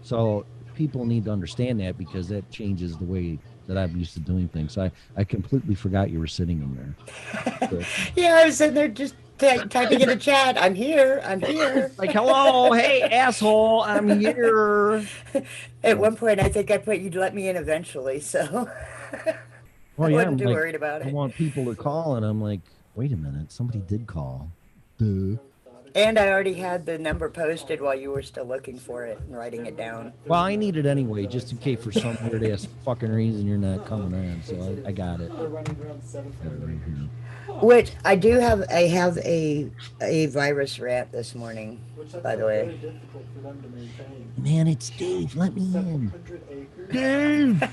So people need to understand that because that changes the way that I'm used to doing things. So I completely forgot you were sitting in there. So, yeah, I was sitting there just typing in the chat. I'm here. Like, hello, hey, asshole, I'm here. At one point, I think I put you'd let me in eventually, so I wasn't too worried about it. I want people to call, and I'm like, wait a minute, somebody did call. Duh. And I already had the number posted while you were still looking for it and writing it down. Well, I need it anyway, just in case for some weird ass fucking reason you're not coming on. So I got it. Which I do have. I have a virus rant this morning, by the way. Man, it's Dave. Let me in. Dave.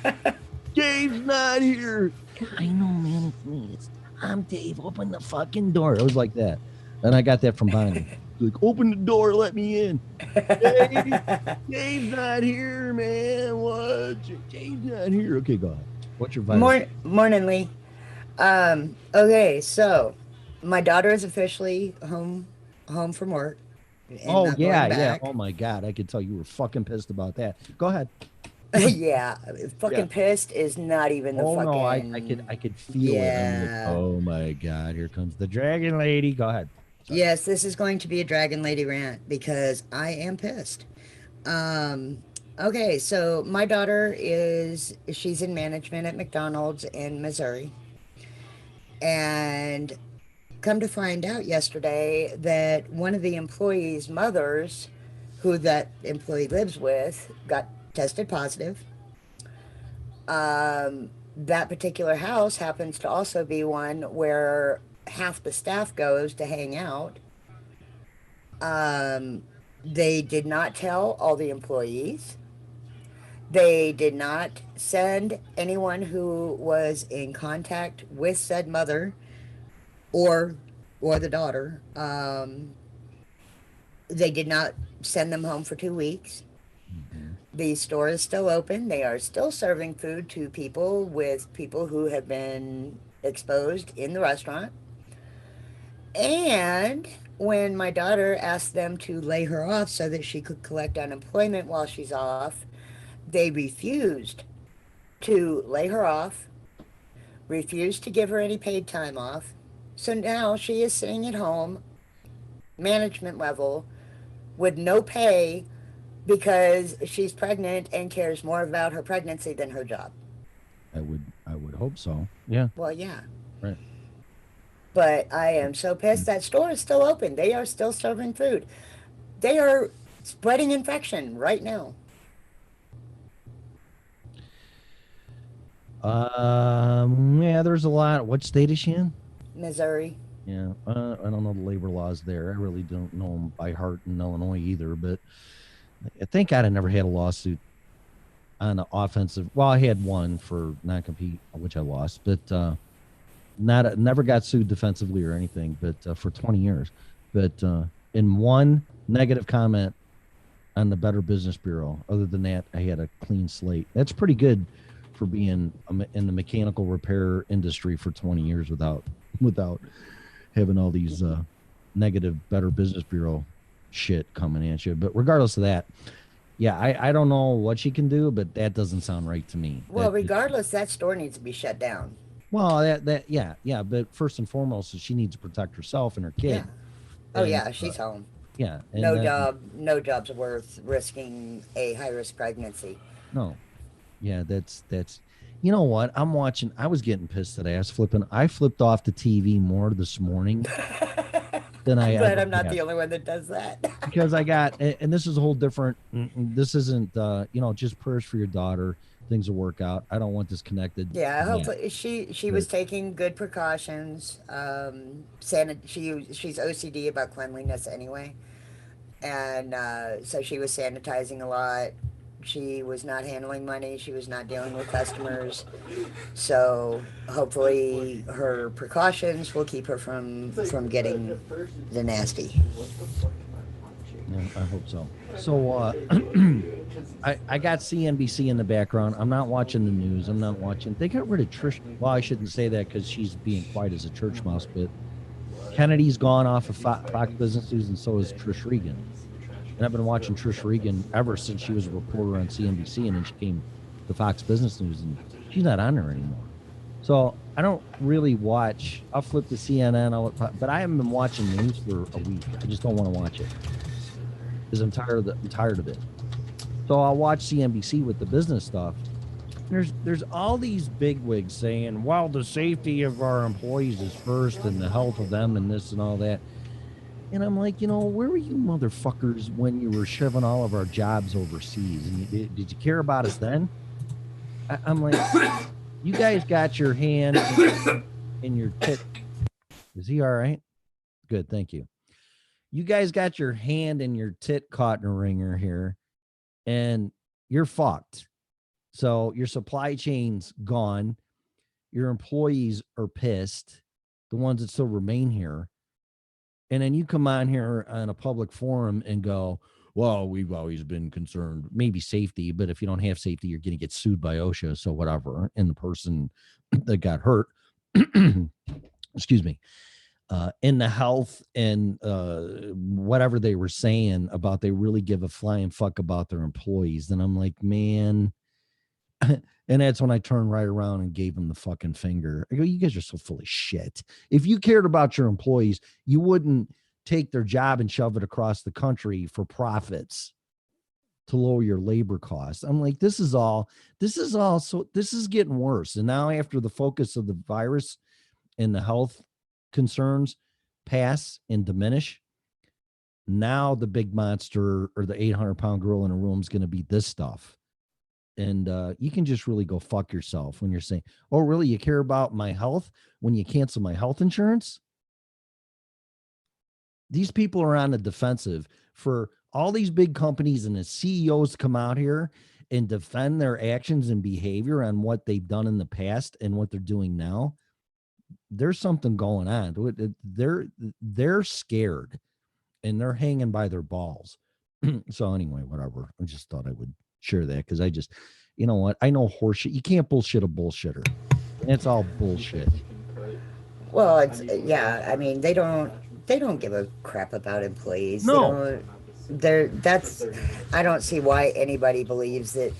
Dave's not here. I know, man. It's me. I'm Dave. Open the fucking door. It was like that. And I got that from Bonnie. Like, open the door, let me in. Dave's not here, man. What? Dave's not here. Okay, go ahead. What's your virus? Morning, Lee. Okay, so my daughter is officially home from work. And Oh not yeah, going yeah. back. Oh my God, I could tell you were fucking pissed about that. Go ahead. Yeah, fucking Yeah. pissed is not even the Oh fucking. no, I could feel it. I'm like, Yeah. oh my God, here comes the dragon lady. Go ahead. Yes, this is going to be a Dragon Lady rant because I am pissed. Okay, so my daughter she's in management at McDonald's in Missouri. And come to find out yesterday that one of the employees' mothers, who that employee lives with, got tested positive. That particular house happens to also be one where half the staff goes to hang out. They did not tell all the employees. They did not send anyone who was in contact with said mother or the daughter. They did not send them home for 2 weeks. The store is still open. They are still serving food to people who have been exposed in the restaurant. And when my daughter asked them to lay her off so that she could collect unemployment while she's off, they refused to lay her off, refused to give her any paid time off. So now she is sitting at home, management level, with no pay because she's pregnant and cares more about her pregnancy than her job. I would hope so. Yeah. Well, yeah. Right. But I am so pissed. That store is still open. They are still serving food. They are spreading infection right now. Yeah, there's a lot. What state is she in? Missouri. Yeah, I don't know the labor laws there. I really don't know them by heart in Illinois either. But thank God I never had a lawsuit on the offensive. Well, I had one for non-compete, which I lost, but never got sued defensively or anything. But for 20 years, but in one negative comment on the Better Business Bureau. Other than that, I had a clean slate. That's pretty good for being in the mechanical repair industry for 20 years without having all these negative Better Business Bureau shit coming at you. But regardless of that, yeah, I don't know what she can do, but that doesn't sound right to me. Well, regardless, that store needs to be shut down. Well, yeah, but first and foremost, she needs to protect herself and her kid. Yeah. Oh, yeah, she's home. Yeah. No job's worth risking a high-risk pregnancy. No. Yeah, that's you know what? I was getting pissed today. I flipped off the TV more this morning than I But I'm not the only one that does that. Because I got, and this is a whole different, this isn't, just prayers for your daughter. Things will work out. I don't want this connected. Yeah, hopefully she was taking good precautions. She's OCD about cleanliness anyway, and so she was sanitizing a lot. She was not handling money. She was not dealing with customers. So hopefully her precautions will keep her from getting the nasty. Yeah, I hope so. So I got CNBC in the background. I'm not watching the news. They got rid of Trish. Well, I shouldn't say that because she's being quiet as a church mouse, but Kennedy's gone off of Fox Business News, and so is Trish Regan. And I've been watching Trish Regan ever since she was a reporter on CNBC, and then she came to Fox Business News, and she's not on there anymore. So I don't really watch. I'll flip to CNN, but I haven't been watching the news for a week. I just don't want to watch it because I'm tired of it. So I'll watch CNBC with the business stuff. There's all these bigwigs saying, well, the safety of our employees is first and the health of them and this and all that. And I'm like, where were you motherfuckers when you were shoving all of our jobs overseas? And did you care about us then? I'm like, you guys got your hand in your tit. Is he all right? Good, thank you. You guys got your hand in your tit caught in a ringer here, and you're fucked. So your supply chain's gone. Your employees are pissed, the ones that still remain here. And then you come on here on a public forum and go, well, we've always been concerned, maybe safety, but if you don't have safety, you're going to get sued by OSHA. So whatever. And the person that got hurt excuse me, in the health and whatever they were saying about they really give a flying fuck about their employees. And I'm like, man. And that's when I turned right around and gave them the fucking finger. I go, you guys are so full of shit. If you cared about your employees, you wouldn't take their job and shove it across the country for profits to lower your labor costs. I'm like, this is getting worse. And now after the focus of the virus and the health concerns pass and diminish, now the big monster or the 800-pound gorilla in a room is going to be this stuff. And you can just really go fuck yourself when you're saying, oh, really? You care about my health when you cancel my health insurance? These people are on the defensive for all these big companies and the CEOs to come out here and defend their actions and behavior on what they've done in the past and what they're doing now. There's something going on. They're scared and they're hanging by their balls. So anyway, whatever. I just thought I would share that because I just, you know what? I know horseshit. You can't bullshit a bullshitter. It's all bullshit. Well, yeah. I mean, they don't give a crap about employees. No. I don't see why anybody believes that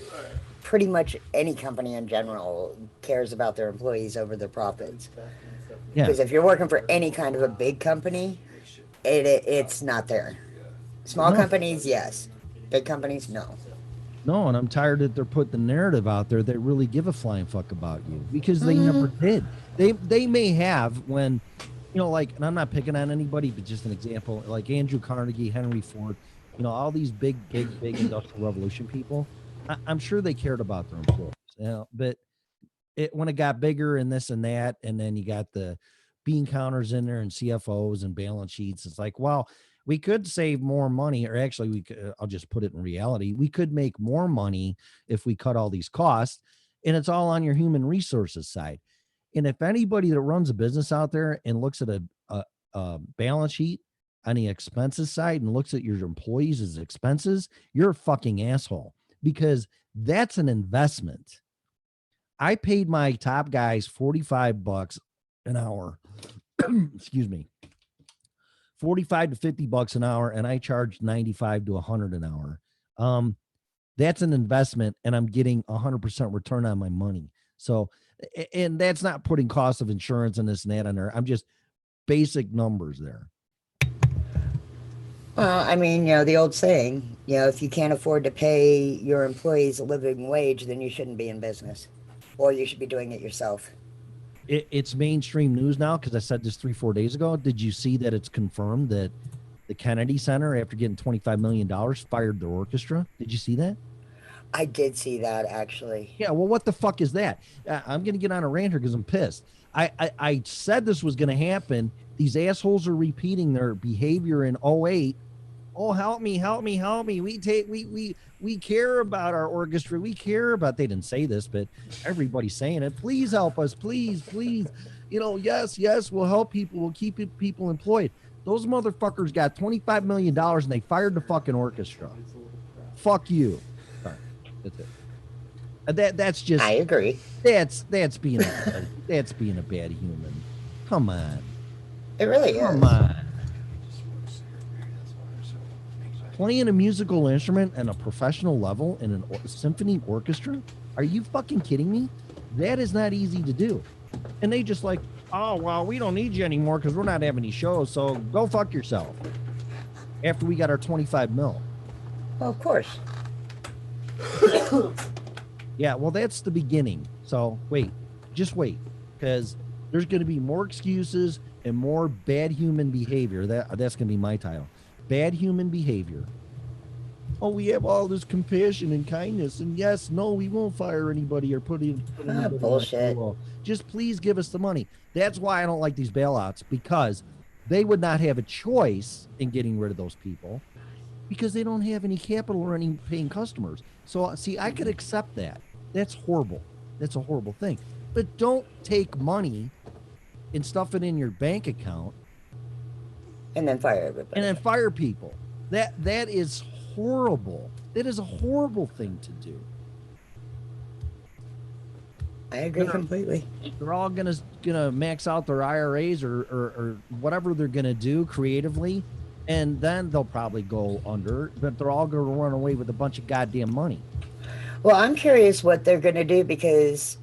pretty much any company in general cares about their employees over their profits. Yeah. Because if you're working for any kind of a big company, it's not there. Small companies, yes. Big companies, no. No, and I'm tired that they're putting the narrative out there that really give a flying fuck about you because they never did. They may have when, you know, like, and I'm not picking on anybody, but just an example, like Andrew Carnegie, Henry Ford, you know, all these big industrial revolution people, I'm sure they cared about their employees, you know, but when it got bigger and this and that, and then you got the bean counters in there and CFOs and balance sheets, it's like, well, we could save more money, or actually we could, I'll just put it in reality. We could make more money if we cut all these costs, and it's all on your human resources side. And if anybody that runs a business out there and looks at a balance sheet on the expenses side and looks at your employees as expenses, you're a fucking asshole because that's an investment. I paid my top guys $45 an hour. Excuse me. 45 to 50 bucks an hour, and I charged 95 to 100 an hour. That's an investment, and I'm getting 100% return on my money. So, and that's not putting cost of insurance and this and that on there. I'm just basic numbers there. Well, I mean, you know, the old saying, you know, if you can't afford to pay your employees a living wage, then you shouldn't be in business, or you should be doing it yourself. It's mainstream news now because I said this 3-4 days ago. Did you see that it's confirmed that the Kennedy Center, after getting $25 million, fired their orchestra? Did you see that? I did see that, actually. Yeah, well, what the fuck is that? I'm going to get on a rant here because I'm pissed. I said this was going to happen. These assholes are repeating their behavior in 2008. Oh, help me. We care about our orchestra. We care about, they didn't say this, but everybody's saying it. Please help us. Please. You know, yes, we'll help people. We'll keep people employed. Those motherfuckers got $25 million and they fired the fucking orchestra. Fuck you. Sorry. That's it. That's just, I agree. That's being a bad human. Come on. It really is. Come on. Playing a musical instrument at a professional level in a symphony orchestra? Are you fucking kidding me? That is not easy to do. And they just like, oh, well, we don't need you anymore because we're not having any shows, so go fuck yourself. After we got our 25 mil. Well, of course. Yeah, well, that's the beginning. So just wait, because there's going to be more excuses and more bad human behavior. That's going to be my title. Bad human behavior. Oh, we have all this compassion and kindness, and yes, no, we won't fire anybody or put anybody bullshit. Just please give us the money. That's why I don't like these bailouts, because they would not have a choice in getting rid of those people because they don't have any capital or any paying customers. So, see, I could accept that. That's horrible. That's a horrible thing. But don't take money and stuff it in your bank account and then fire everybody. And then fire people. That is horrible. That is a horrible thing to do. I agree completely. They're all gonna max out their IRAs or whatever they're gonna do creatively, and then they'll probably go under. But they're all gonna run away with a bunch of goddamn money. Well, I'm curious what they're going to do because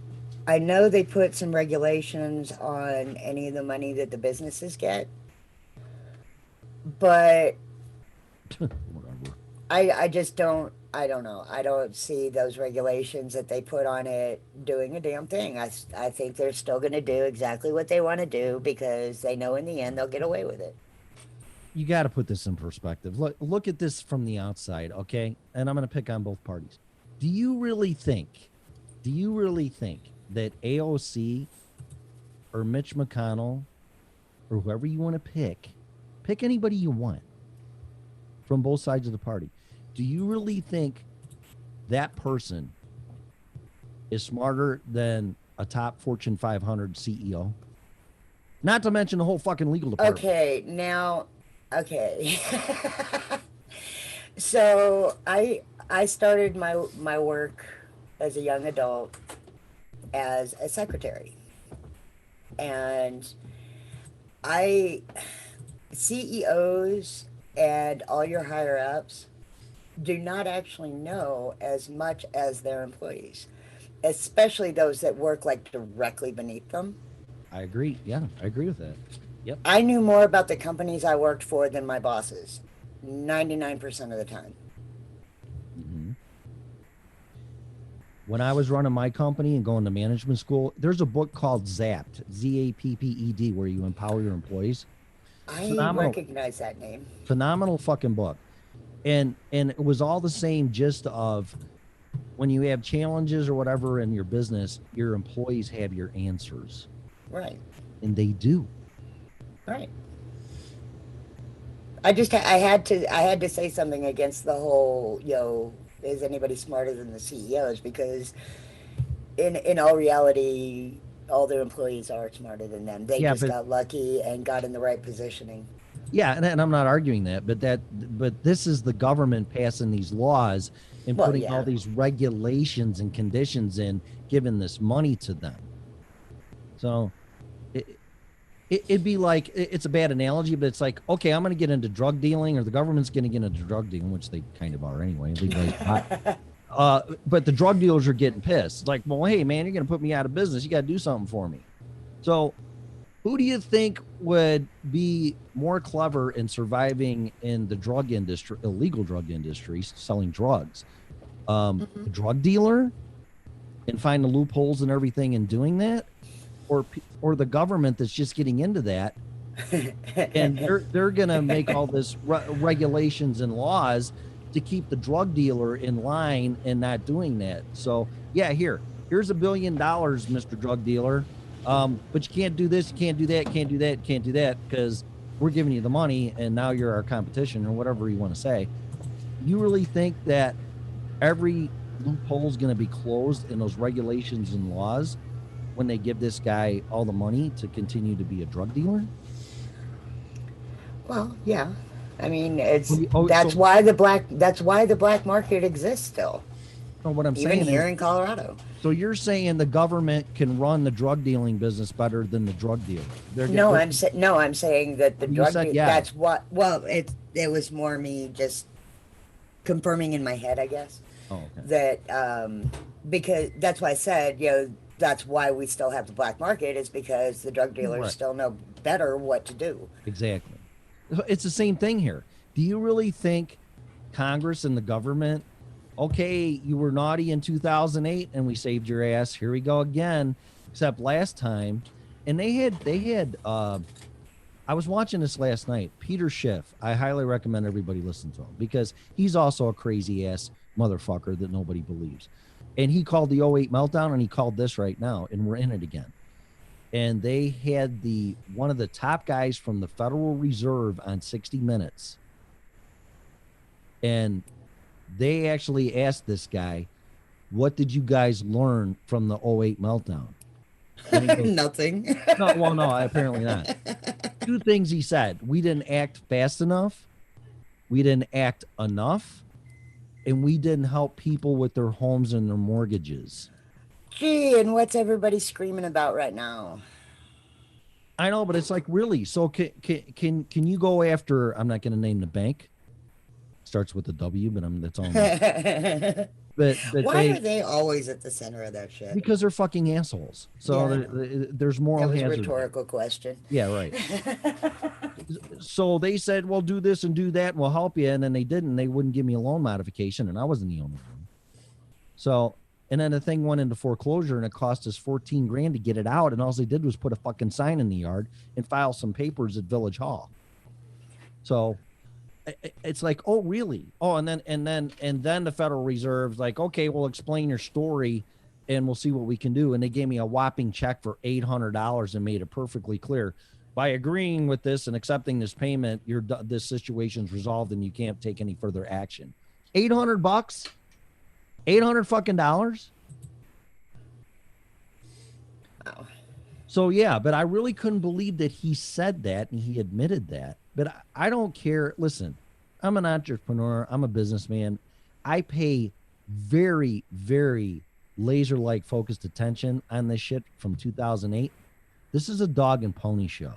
I know they put some regulations on any of the money that the businesses get, but I just don't. I don't know. I don't see those regulations that they put on it doing a damn thing. I think they're still going to do exactly what they want to do because they know in the end they'll get away with it. You got to put this in perspective. Look at this from the outside, okay? And I'm going to pick on both parties. Do you really think that AOC or Mitch McConnell or whoever you want to pick anybody you want from both sides of the party? Do you really think that person is smarter than a top Fortune 500 CEO? Not to mention the whole fucking legal department. Okay, now, okay. So I started my work as a young adult as a secretary, and CEOs and all your higher ups do not actually know as much as their employees, especially those that work like directly beneath them. I agree. Yeah, I agree with that. Yep. I knew more about the companies I worked for than my bosses, 99% of the time. Mm-hmm. When I was running my company and going to management school, there's a book called Zapped, Zapped, where you empower your employees. I recognize that name. Phenomenal fucking book. And it was all the same gist of when you have challenges or whatever in your business, your employees have your answers. Right. And they do. Right. I had to say something against the whole, is anybody smarter than the CEOs? Because in all reality, all their employees are smarter than them. They just got lucky and got in the right positioning. Yeah, and I'm not arguing that, but this is the government passing these laws and putting all these regulations and conditions in, giving this money to them. So it'd be like, it's a bad analogy, but it's like, okay, I'm going to get into drug dealing, or the government's going to get into drug dealing, which they kind of are anyway. But the drug dealers are getting pissed. It's like, well, hey, man, you're going to put me out of business. You got to do something for me. So who do you think would be more clever in surviving in the drug industry, illegal drug industry, selling drugs? A drug dealer and find the loopholes and everything in doing that? Or the government that's just getting into that, and they're gonna make all this regulations and laws to keep the drug dealer in line and not doing that. So yeah, here's $1 billion, Mr. Drug Dealer, but you can't do this, you can't do that, can't do that, can't do that, because we're giving you the money and now you're our competition, or whatever you want to say. You really think that every loophole is going to be closed in those regulations and laws when they give this guy all the money to continue to be a drug dealer? Well, yeah. I mean, that's why the black market exists still. No, what I'm even saying here in Colorado. So you're saying the government can run the drug dealing business better than the drug dealer? I'm saying that the drug dealer, that's what. Well, it was more me just confirming in my head, I guess. Oh, okay. That because that's why I said, that's why we still have the black market, is because the drug dealers still know better what to do. Exactly. It's the same thing here. Do you really think Congress and the government, okay, you were naughty in 2008 and we saved your ass, here we go again, except last time, and they had I was watching this last night, Peter Schiff. I highly recommend everybody listen to him, because he's also a crazy ass motherfucker that nobody believes. And he called the 08 meltdown, and he called this right now, and we're in it again. And they had one of the top guys from the Federal Reserve on 60 Minutes. And they actually asked this guy, what did you guys learn from the 08 meltdown? Goes, nothing. No, apparently not. Two things he said: we didn't act fast enough, we didn't act enough, and we didn't help people with their homes and their mortgages. Gee, and what's everybody screaming about right now? I know, but it's like, really. So can you go after? I'm not going to name the bank. Starts with a W, but that's all. But why are they always at the center of that shit? Because they're fucking assholes. So Yeah. there's moral That was a hazard. rhetorical question. Yeah, right. So they said, well, do this and do that, and we'll help you. And then they didn't. They wouldn't give me a loan modification, and I wasn't the only one. So, and then the thing went into foreclosure, and it cost us 14 grand to get it out. And all they did was put a fucking sign in the yard and file some papers at Village Hall. So it's like, oh, really? Oh, and then the Federal Reserve's like, okay, we'll explain your story and we'll see what we can do. And they gave me a whopping check for $800 and made it perfectly clear. By agreeing with this and accepting this payment, this situation's resolved and you can't take any further action. $800? $800 fucking dollars? Wow. So yeah, but I really couldn't believe that he said that and he admitted that. But I don't care. Listen, I'm an entrepreneur. I'm a businessman. I pay very, very laser-like focused attention on this shit from 2008. This is a dog and pony show.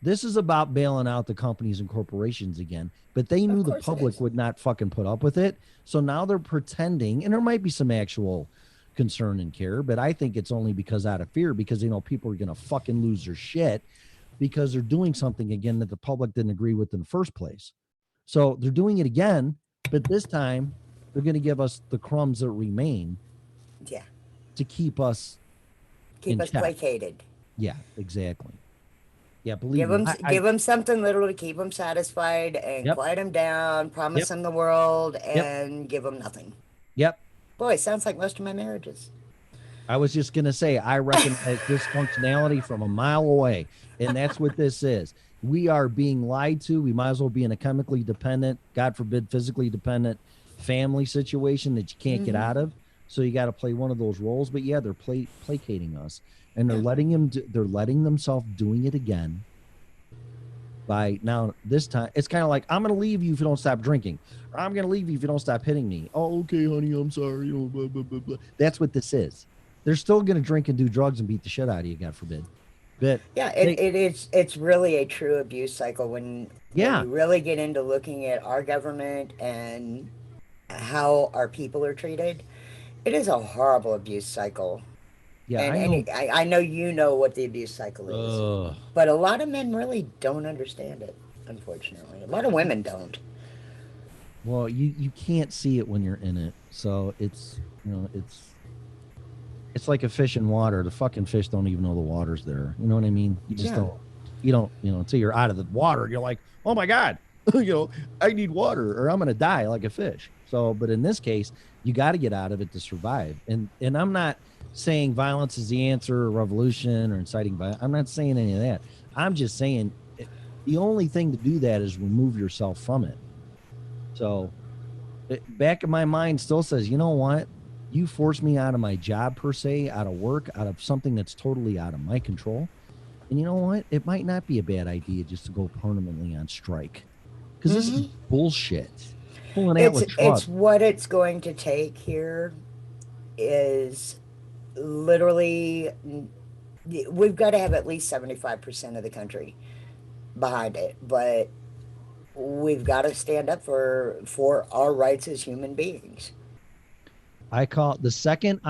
This is about bailing out the companies and corporations again, but they knew the public would not fucking put up with it. So now they're pretending, and there might be some actual concern and care, but I think it's only because out of fear, because, you know, people are going to fucking lose their shit because they're doing something again that the public didn't agree with in the first place. So they're doing it again, but this time they're going to give us the crumbs that remain. Yeah. To keep us placated. Yeah, exactly. Yeah, believe me. Give them something little to keep them satisfied and quiet them down, promise them the world, and give them nothing. Yep. Boy, sounds like most of my marriages. I was just going to say, I recognize dysfunctionality from a mile away, and that's what this is. We are being lied to. We might as well be in a chemically dependent, God forbid, physically dependent family situation that you can't get out of. So you got to play one of those roles. But yeah, they're placating us, and they're they're letting themselves doing it again. By now, this time, it's kind of like, I'm going to leave you if you don't stop drinking. Or I'm going to leave you if you don't stop hitting me. Oh, okay, honey, I'm sorry. You know, blah, blah, blah, blah. That's what this is. They're still going to drink and do drugs and beat the shit out of you, God forbid. But yeah, it's really a true abuse cycle when you really get into looking at our government and how our people are treated. It is a horrible abuse cycle. Yeah, and I know you know what the abuse cycle is, but a lot of men really don't understand it, unfortunately. A lot of women don't. Well, you can't see it when you're in it, so it's, you know, it's like a fish in water. The fucking fish don't even know the water's there. You know what I mean? You just don't, you know, until you're out of the water, you're like, oh my God, you know, I need water or I'm going to die like a fish. So, but in this case, you got to get out of it to survive. And I'm not saying violence is the answer or revolution or inciting violence. I'm not saying any of that. I'm just saying the only thing to do that is remove yourself from it. So back in my mind still says, you know what? You forced me out of my job per se, out of work, out of something that's totally out of my control. And you know what? It might not be a bad idea just to go permanently on strike. Because this is bullshit. It's what it's going to take here is literally, we've got to have at least 75% of the country behind it. But we've got to stand up for our rights as human beings. I call it the second,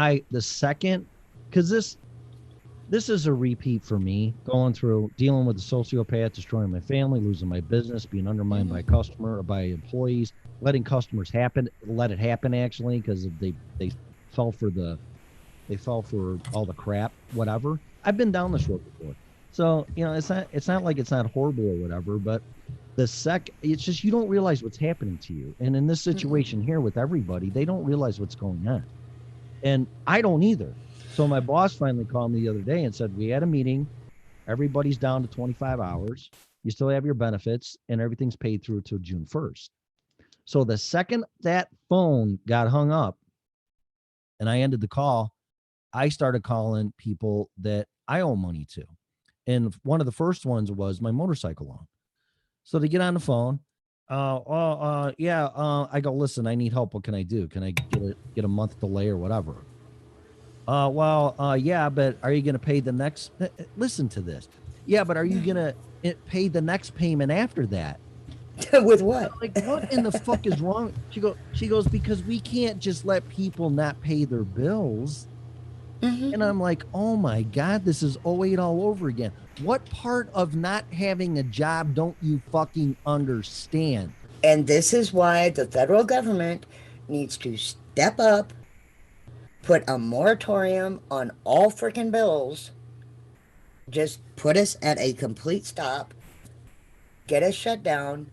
because this is a repeat for me, going through dealing with a sociopath, destroying my family, losing my business, being undermined by a customer or by employees, letting customers let it happen actually, because they fell for all the crap, whatever. I've been down this road before. So, you know, it's not like it's not horrible or whatever, but it's just, you don't realize what's happening to you. And in this situation here with everybody, they don't realize what's going on. And I don't either. So my boss finally called me the other day and said, we had a meeting. Everybody's down to 25 hours. You still have your benefits and everything's paid through till June 1st. So the second that phone got hung up and I ended the call, I started calling people that I owe money to. And one of the first ones was my motorcycle loan. So they get on the phone. I go, listen, I need help. What can I do? Can I get a month delay or whatever? Yeah, but are you going to pay the next? Listen to this. Yeah, but are you going to pay the next payment after that? With what? Like, what in the fuck is wrong? She goes, because we can't just let people not pay their bills. And I'm like, oh my God, this is 08 all over again. What part of not having a job don't you fucking understand? And this is why the federal government needs to step up, put a moratorium on all freaking bills, just put us at a complete stop, get us shut down,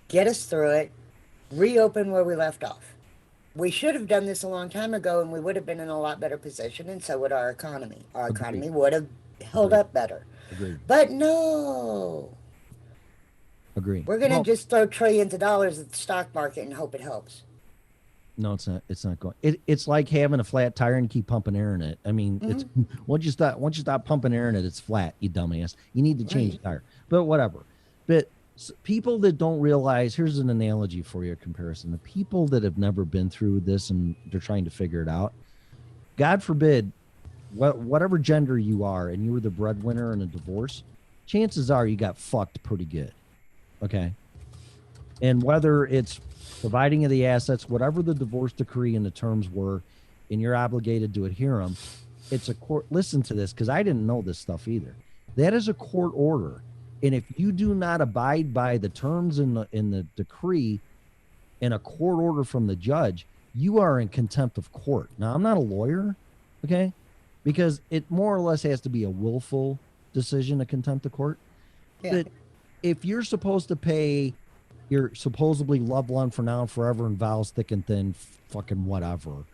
get us through it, reopen where we left off. We should have done this a long time ago, and we would have been in a lot better position, and so would our economy. Our economy would have held up better. Agreed. But no. Agreed. We're going to just throw trillions of dollars at the stock market and hope it helps. No, it's not. It's not going. It's like having a flat tire and keep pumping air in it. I mean, it's once you stop pumping air in it, it's flat. You dumbass. You need to change the tire. But whatever. But people that don't realize, here's an analogy for your comparison. The people that have never been through this and they're trying to figure it out. God forbid, whatever gender you are, and you were the breadwinner in a divorce, chances are you got fucked pretty good. Okay. And whether it's providing of the assets, whatever the divorce decree and the terms were, and you're obligated to adhere them, it's a court. Listen to this, because I didn't know this stuff either. That is a court order. And if you do not abide by the terms in the decree and a court order from the judge, you are in contempt of court. Now, I'm not a lawyer, okay? Because it more or less has to be a willful decision of contempt of court. Yeah. But if you're supposed to pay your supposedly loved one for now and forever and vows thick and thin, fucking whatever,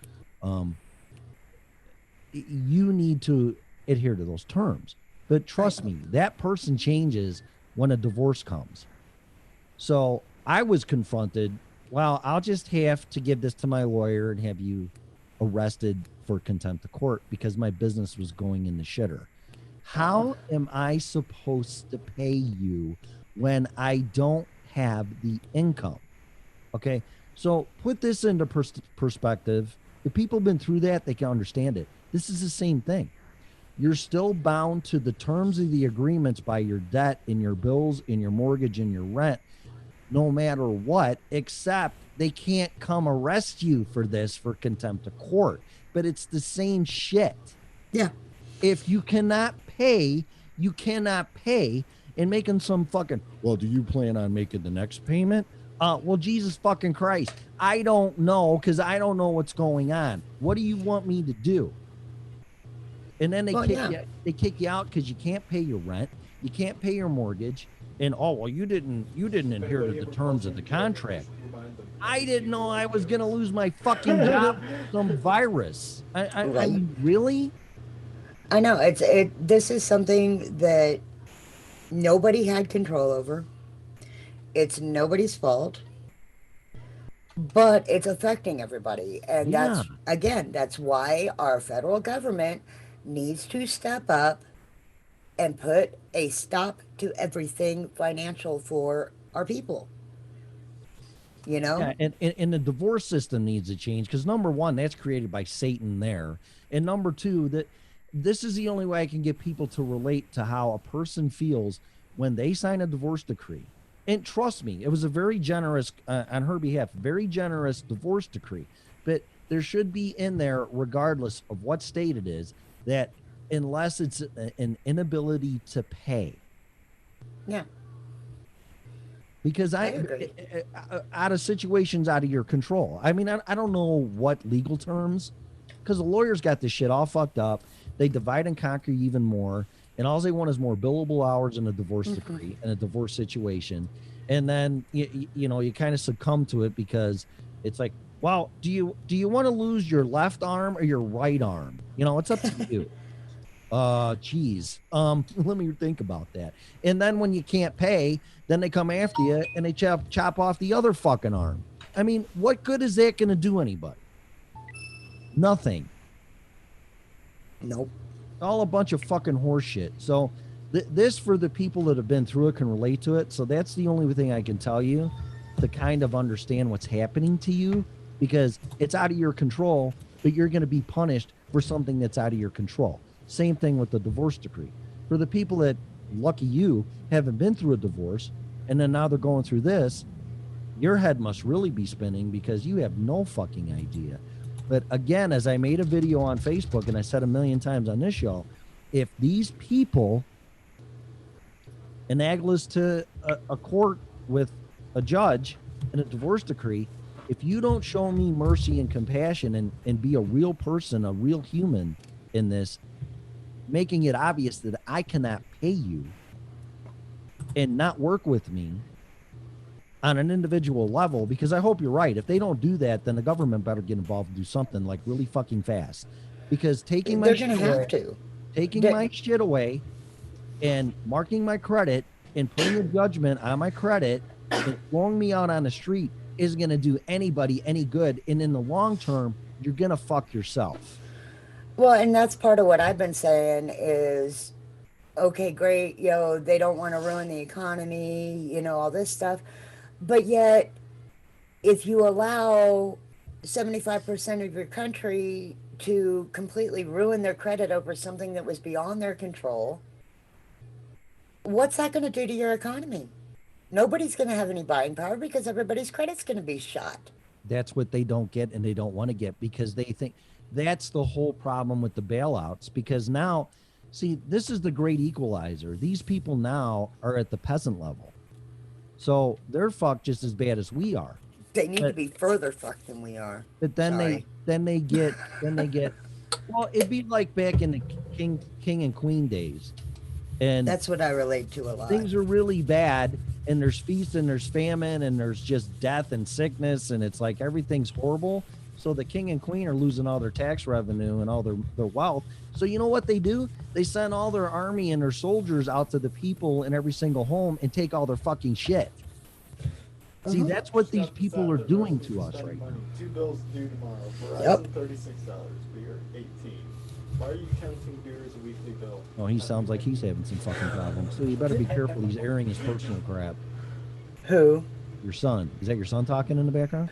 you need to adhere to those terms. But trust me, that person changes when a divorce comes. So I was confronted, well, I'll just have to give this to my lawyer and have you arrested for contempt of court because my business was going in the shitter. How am I supposed to pay you when I don't have the income? Okay, so put this into perspective. If people have been through that, they can understand it. This is the same thing. You're still bound to the terms of the agreements by your debt and your bills and your mortgage and your rent, no matter what, except they can't come arrest you for this for contempt of court. But it's the same shit. Yeah. If you cannot pay, you cannot pay. And making some fucking, well, do you plan on making the next payment? Well, Jesus fucking Christ, I don't know, because I don't know what's going on. What do you want me to do? And then they kick you out because you can't pay your rent, you can't pay your mortgage, and you didn't adhere to the terms of the contract. I didn't know I was gonna lose my fucking job from some virus. I mean, really? I know this is something that nobody had control over. It's nobody's fault, but it's affecting everybody, and that's why our federal government needs to step up and put a stop to everything financial for our people. You know? Yeah, and the divorce system needs to change because, number one, that's created by Satan there. And number two, that this is the only way I can get people to relate to how a person feels when they sign a divorce decree. And trust me, it was a very generous, on her behalf, very generous divorce decree. But there should be in there, regardless of what state it is, that unless it's an inability to pay. Yeah. Because out of situations out of your control. I mean, I don't know what legal terms, because the lawyers got this shit all fucked up. They divide and conquer you even more. And all they want is more billable hours in a divorce decree and a divorce situation. And then, you know, you kind of succumb to it because it's like, well, do you want to lose your left arm or your right arm? You know, it's up to you. Geez. Let me think about that. And then when you can't pay, then they come after you and they chop off the other fucking arm. I mean, what good is that going to do anybody? Nothing. Nope. All a bunch of fucking horse shit. So this, for the people that have been through it, can relate to it. So that's the only thing I can tell you to kind of understand what's happening to you, because it's out of your control, but you're going to be punished for something that's out of your control. Same thing with the divorce decree. For the people that, lucky you, haven't been through a divorce, and then now they're going through this, your head must really be spinning because you have no fucking idea. But again, as I made a video on Facebook, and I said a million times on this show, if these people enable us to a court with a judge and a divorce decree, if you don't show me mercy and compassion and be a real person, a real human in this, making it obvious that I cannot pay you and not work with me on an individual level, because I hope you're right. If they don't do that, then the government better get involved and do something like really fucking fast. Because taking my my shit away and marking my credit and putting a judgment on my credit and throwing me out on the street isn't going to do anybody any good. And in the long term, you're going to fuck yourself. Well, and that's part of what I've been saying is, okay, great, they don't want to ruin the economy, all this stuff. But yet, if you allow 75% of your country to completely ruin their credit over something that was beyond their control, what's that going to do to your economy? Nobody's going to have any buying power because everybody's credit's going to be shot. That's what they don't get, and they don't want to get, because they think that's the whole problem with the bailouts. Because now, see, this is the great equalizer. These people now are at the peasant level. So they're fucked just as bad as we are. They need to be further fucked than we are. But then they get well, it'd be like back in the king and queen days. And that's what I relate to a lot. Things are really bad, and there's feast and there's famine and there's just death and sickness, and it's like everything's horrible. So the king and queen are losing all their tax revenue and all their wealth. So you know what they do? They send all their army and their soldiers out to the people in every single home and take all their fucking shit. See, that's what these people are doing to us right now. 2 bills due tomorrow. Verizon $36, beer $18. Why are you counting beer as a weekly bill? Oh, he sounds like he's having some fucking problems. So you better be careful. He's airing his personal crap. Who? Your son. Is that your son talking in the background?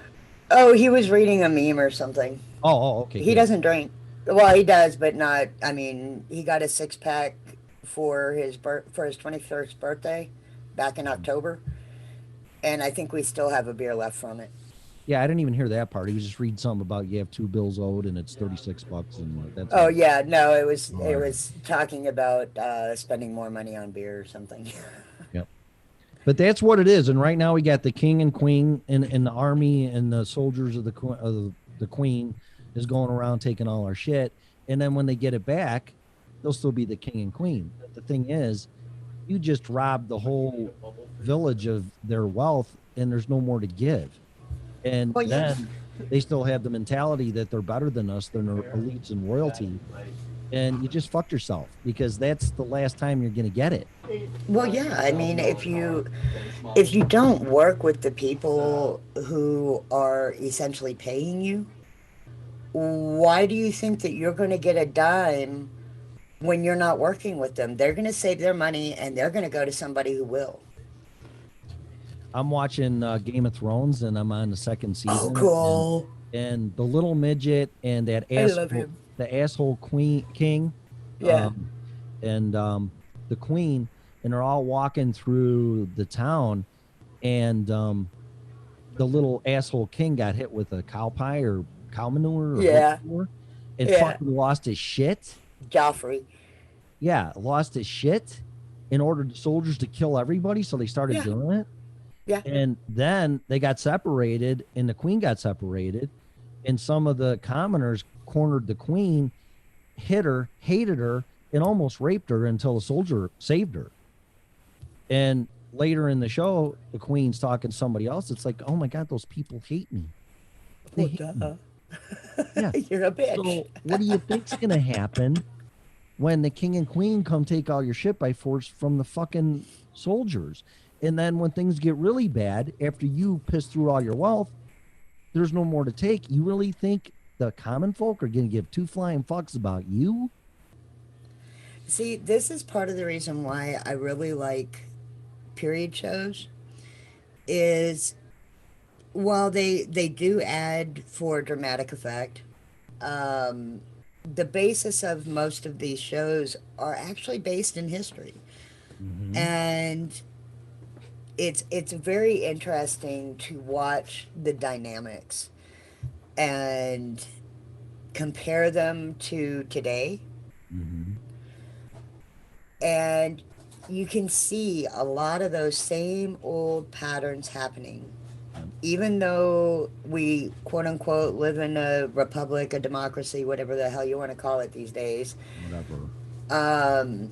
Oh, he was reading a meme or something. Oh, okay. He doesn't drink. Well, he does, but not. I mean, he got a 6-pack for his 21st birthday back in October, and I think we still have a beer left from it. Yeah, I didn't even hear that part. He was just reading something about you have 2 bills owed and it's $36 and that's. Oh yeah, no, it was talking about spending more money on beer or something. Yep. But that's what it is. And right now we got the king and queen and the army and the soldiers of the queen is going around taking all our shit. And then when they get it back, they'll still be the king and queen. But the thing is, you just robbed the whole village of their wealth and there's no more to give. And then they still have the mentality that they're better than us, they're elites and royalty. And you just fucked yourself because that's the last time you're going to get it. Well, yeah. I mean, if you don't work with the people who are essentially paying you, why do you think that you're going to get a dime when you're not working with them? They're going to save their money and they're going to go to somebody who will. I'm watching Game of Thrones and I'm on the 2nd season. Oh, cool. And the little midget and that asshole, the asshole king. Yeah. And the queen, and they're all walking through the town, and the little asshole king got hit with a cow pie or cow manure. Or and fucking lost his shit. Joffrey. Yeah, lost his shit and ordered the soldiers to kill everybody, so they started doing it. Yeah. And then they got separated, and the queen got separated, and some of the commoners cornered the queen, hit her, hated her, and almost raped her until a soldier saved her. And later in the show, the queen's talking to somebody else. It's like, oh my God, those people hate me. They hate me. Yeah. You're a bitch. So what do you think's gonna happen when the king and queen come take all your shit by force from the fucking soldiers? And then when things get really bad, after you piss through all your wealth, there's no more to take. You really think the common folk are going to give 2 flying fucks about you? See, this is part of the reason why I really like period shows, is while they do add for dramatic effect, the basis of most of these shows are actually based in history. And it's very interesting to watch the dynamics and compare them to today. And you can see a lot of those same old patterns happening. Even though we, quote unquote, live in a republic, a democracy, whatever the hell you want to call it these days, Whatever.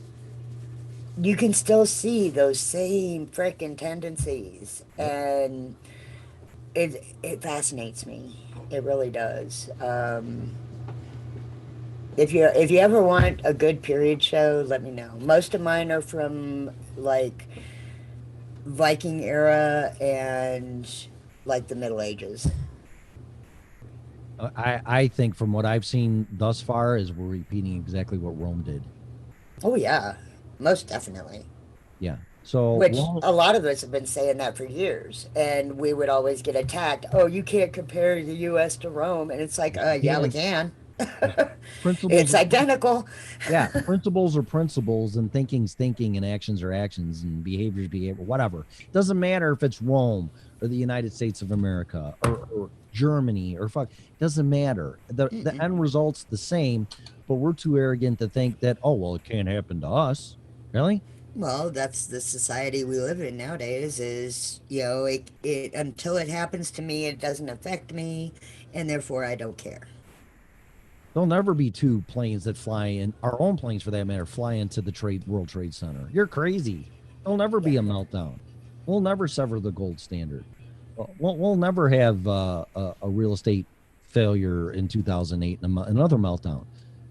You can still see those same freaking tendencies. And it fascinates me. It really does. If you ever want a good period show, let me know. Most of mine are from like Viking era and like the Middle Ages. I think from what I've seen thus far is we're repeating exactly what Rome did. Oh yeah, most definitely. Yeah. So Which a lot of us have been saying that for years, and we would always get attacked. Oh, you can't compare the U.S. to Rome, and it's like, yeah, we can. It's identical. Yeah, principles are principles, and thinking's thinking, and actions are actions, and behavior's behavior. Whatever. Doesn't matter if it's Rome or the United States of America or Germany or fuck. Doesn't matter. The end result's the same, but we're too arrogant to think that, oh well, it can't happen to us. Really? Well, that's the society we live in nowadays. Is it until it happens to me, it doesn't affect me, and therefore I don't care. There'll never be two planes that fly in, our own planes for that matter, fly into the World Trade Center. You're crazy. There'll never be a meltdown. We'll never sever the gold standard. We'll never have a real estate failure in 2008 and another meltdown.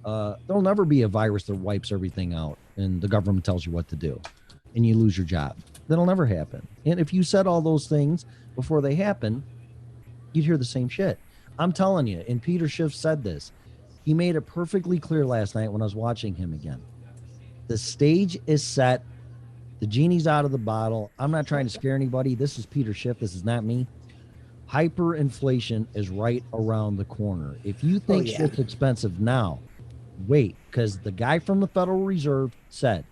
There'll never be a virus that wipes everything out and the government tells you what to do and you lose your job. That'll never happen. And if you said all those things before they happen, you'd hear the same shit. I'm telling you, and Peter Schiff said this. He made it perfectly clear last night when I was watching him again. The stage is set. The genie's out of the bottle. I'm not trying to scare anybody. This is Peter Schiff. This is not me. Hyperinflation is right around the corner. If you think shit's expensive now, wait, because the guy from the Federal Reserve said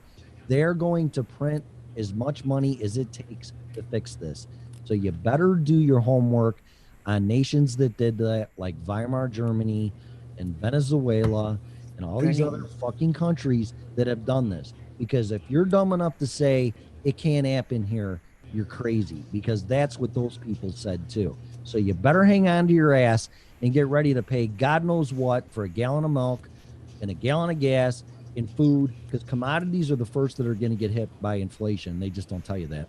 they're going to print as much money as it takes to fix this. So you better do your homework on nations that did that, like Weimar Germany and Venezuela and all these other fucking countries that have done this. Because if you're dumb enough to say it can't happen here, you're crazy, because that's what those people said too. So you better hang on to your ass and get ready to pay God knows what for a gallon of milk and a gallon of gas and food, because commodities are the first that are going to get hit by inflation. They just don't tell you that.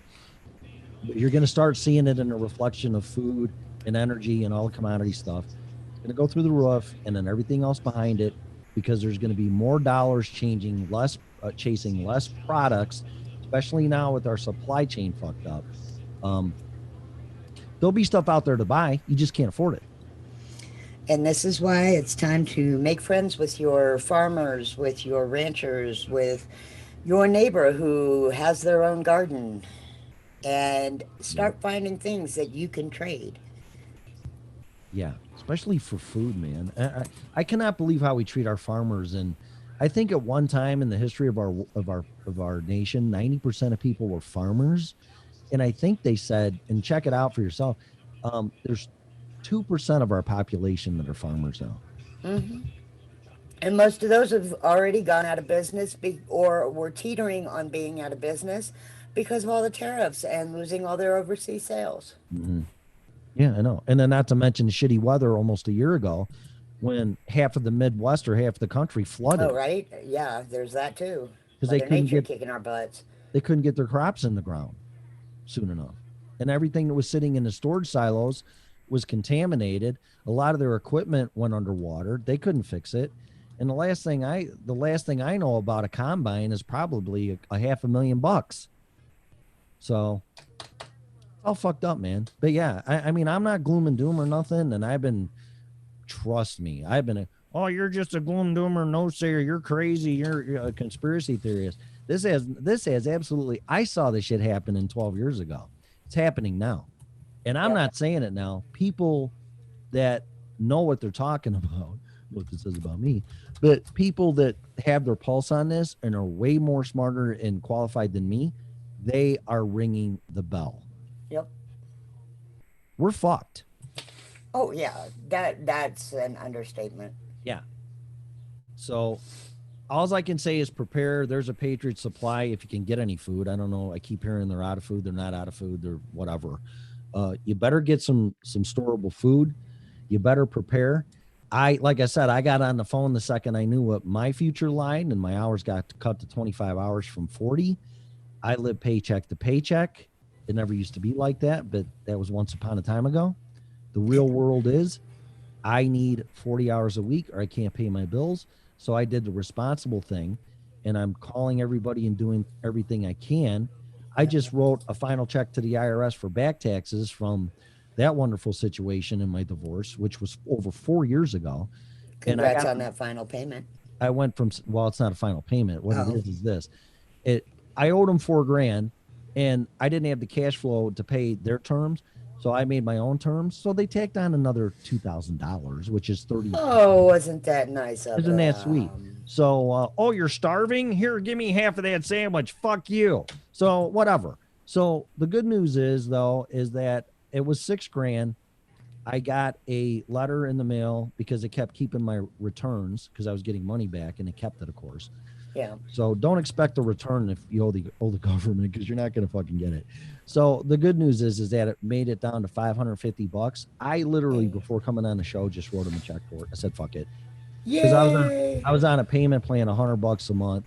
But you're going to start seeing it in a reflection of food and energy and all the commodity stuff. It's going to go through the roof, and then everything else behind it, because there's going to be more dollars chasing less products, especially now with our supply chain fucked up. There'll be stuff out there to buy. You just can't afford it. And this is why it's time to make friends with your farmers, with your ranchers, with your neighbor who has their own garden, and start finding things that you can trade. Yeah, especially for food, man. I cannot believe how we treat our farmers. And I think at one time in the history of our nation, 90% of people were farmers. And I think they said, and check it out for yourself, there's 2% of our population that are farmers now. Mm-hmm. And most of those have already gone out of business or were teetering on being out of business because of all the tariffs and losing all their overseas sales. Mm-hmm. Yeah, I know. And then not to mention the shitty weather almost a year ago when half of the Midwest or half the country flooded. Oh, right. Yeah, there's that too. Because they couldn't get kicking our butts. They couldn't get their crops in the ground soon enough. And everything that was sitting in the storage silos was contaminated. A lot of their equipment went underwater. They couldn't fix it. And the last thing I know about a combine is probably a $500,000. So all fucked up, man. But yeah, I mean, I'm not gloom and doom or nothing. And trust me, oh, you're just a gloom doomer, no sayer. You're crazy. You're a conspiracy theorist. This has absolutely, I saw this shit happening 12 years ago. It's happening now. And I'm not saying it now. People that know what they're talking about what this says about me. But people that have their pulse on this and are way more smarter and qualified than me, they are ringing the bell. Yep. We're fucked. Oh yeah, that's an understatement. Yeah. So all I can say is prepare. There's a Patriot Supply if you can get any food. I don't know. I keep hearing they're out of food. They're not out of food. They're whatever. You better get some storable food. You better prepare. Like I said, I got on the phone the second I knew what my future lied, and my hours got cut to 25 hours from 40. I live paycheck to paycheck. It never used to be like that, but that was once upon a time ago. The real world is I need 40 hours a week or I can't pay my bills. So I did the responsible thing, and I'm calling everybody and doing everything I can. I just wrote a final check to the IRS for back taxes from that wonderful situation in my divorce, which was over 4 years ago. Congrats on that final payment. I went from, well, it's not a final payment. What it is this. I owed them $4,000 and I didn't have the cash flow to pay their terms. So I made my own terms. So they tacked on another $2,000, which is 30. Oh, wasn't that nice of Isn't that them? sweet? So, oh, you're starving? Here, give me half of that sandwich. Fuck you. So whatever. So the good news is though, is that it was $6,000. I got a letter in the mail because it kept keeping my returns because I was getting money back, and it kept it, of course. Yeah. So don't expect a return if you owe the government, because you're not going to fucking get it. So the good news is that it made it down to $550. I literally, before coming on the show, just wrote him a check for it. I said, fuck it. Because I was on a payment plan, $100 a month.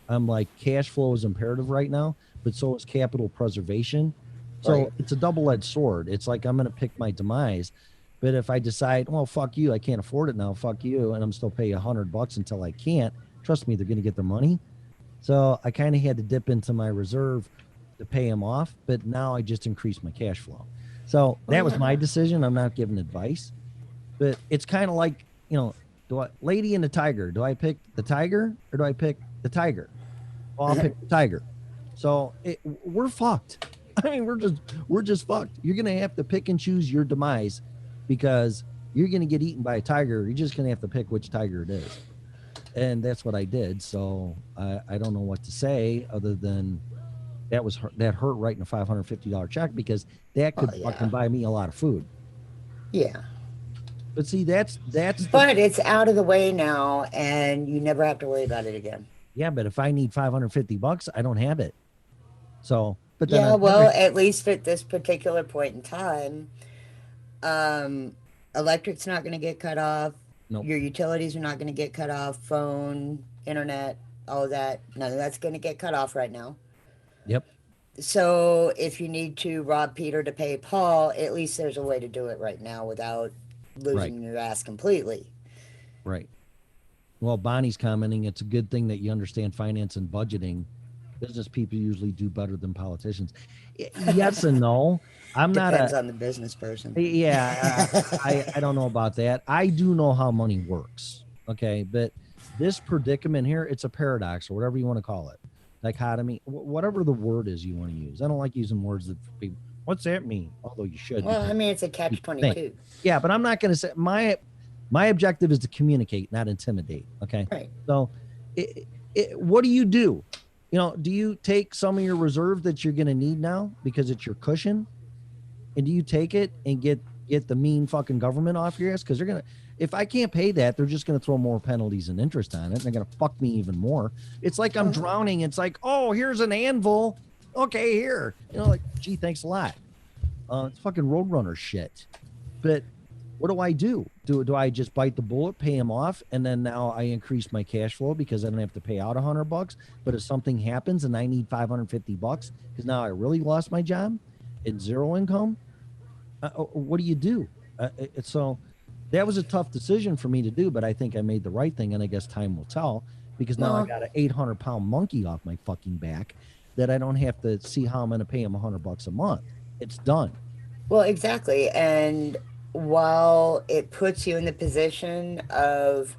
I'm like, cash flow is imperative right now, but so is capital preservation. So it's a double-edged sword. It's like I'm going to pick my demise. But if I decide, well, fuck you, I can't afford it now, fuck you, and I'm still paying $100 until I can't, trust me, they're going to get their money. So I kind of had to dip into my reserve to pay them off, but now I just increased my cash flow. So that was my decision. I'm not giving advice, but it's kind of like, you know, Lady and the Tiger. Do I pick the tiger or do I pick the tiger? Well, I'll pick the tiger. So we're fucked. I mean, we're just fucked. You're going to have to pick and choose your demise because you're going to get eaten by a tiger. You're just going to have to pick which tiger it is. And that's what I did. So I don't know what to say other than that hurt writing a $550 check because that could fucking buy me a lot of food. Yeah. But see, that's but it's out of the way now and you never have to worry about it again. Yeah, but if I need $550, I don't have it. So, but then yeah, well, at least at this particular point in time, electric's not going to get cut off. Nope. Your utilities are not going to get cut off. Phone, internet, all of that. None of that's going to get cut off right now. Yep. So if you need to rob Peter to pay Paul, at least there's a way to do it right now without losing your ass completely. Right. Well, Bonnie's commenting, it's a good thing that you understand finance and budgeting. Business people usually do better than politicians. Yes and no. Depends on the business person. Yeah, I don't know about that. I do know how money works. Okay, but this predicament here, it's a paradox or whatever you want to call it. Dichotomy, whatever the word is you want to use. I don't like using words that people, what's that mean? Although you should. Well, I mean, it's a catch-22. Yeah, but I'm not going to say my objective is to communicate, not intimidate. Okay. Right. So what do? You know, do you take some of your reserve that you're going to need now because it's your cushion? And do you take it and get the mean fucking government off your ass? Because they're going to, if I can't pay that, they're just going to throw more penalties and interest on it. And they're going to fuck me even more. It's like I'm drowning. It's like, oh, here's an anvil. Okay, here. You know, like, gee, thanks a lot. It's fucking Roadrunner shit. But what do? Do I just bite the bullet, pay him off, and then now I increase my cash flow because I don't have to pay out $100? But if something happens and I need $550 because now I really lost my job and zero income, what do you do? So that was a tough decision for me to do, but I think I made the right thing, and I guess time will tell because now I got an 800-pound monkey off my fucking back that I don't have to see how I'm going to pay him $100 a month. It's done. Well, exactly. And while it puts you in the position of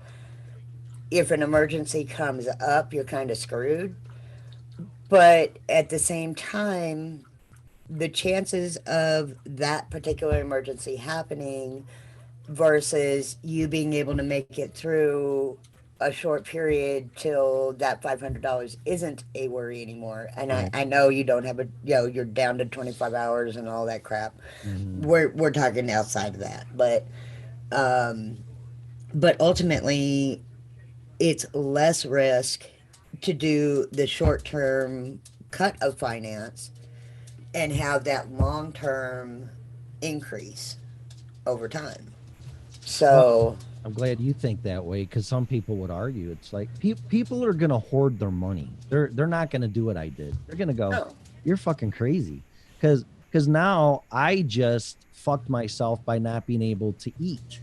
if an emergency comes up, you're kind of screwed. But at the same time, the chances of that particular emergency happening versus you being able to make it through a short period till that $500 isn't a worry anymore. And I know you don't have you're down to 25 hours and all that crap. We're talking outside of that, but ultimately it's less risk to do the short-term cut of finance and have that long-term increase over time. So well, I'm glad you think that way, because some people would argue it's like people are gonna hoard their money. They're not gonna do what I did. They're gonna go, you're fucking crazy, because now I just fucked myself by not being able to eat.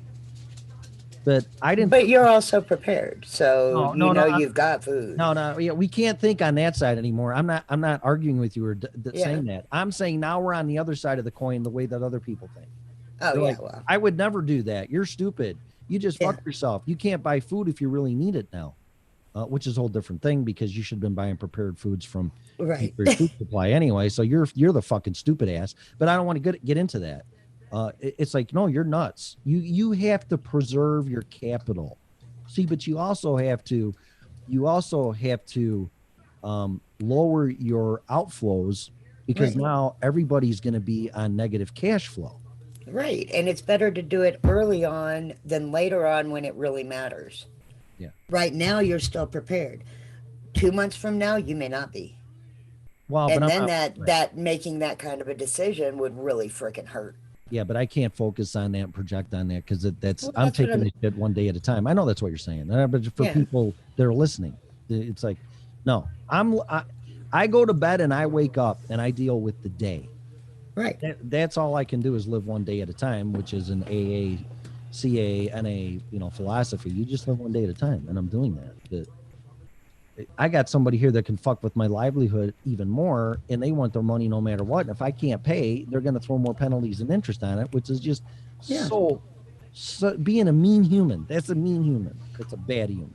But I didn't. But you're also prepared, so you've got food. Yeah, we can't think on that side anymore. I'm not arguing with you or saying that. I'm saying now we're on the other side of the coin, the way that other people think. Oh, They're yeah, like, well. I would never do that. You're stupid. You just fucked yourself. You can't buy food if you really need it now, which is a whole different thing, because you should have been buying prepared foods from your food supply anyway. So you're the fucking stupid ass. But I don't want to get into that. It's like, no, you're nuts. You have to preserve your capital. See, but you also have to lower your outflows, because now everybody's going to be on negative cash flow. Right. And it's better to do it early on than later on when it really matters. Yeah. Right now, you're still prepared. 2 months from now, you may not be. Well, and but then that making that kind of a decision would really freaking hurt. Yeah, but I can't focus on that and project on that, because I'm taking the shit one day at a time. I know that's what you're saying, but for people that are listening, it's like, no, I go to bed and I wake up and I deal with the day. Right. That's all I can do, is live one day at a time, which is an AA, CA, NA, philosophy. You just live one day at a time, and I'm doing that. I got somebody here that can fuck with my livelihood even more, and they want their money no matter what. And if I can't pay, they're going to throw more penalties and interest on it, which is just so being a mean human. That's a mean human. It's a bad human.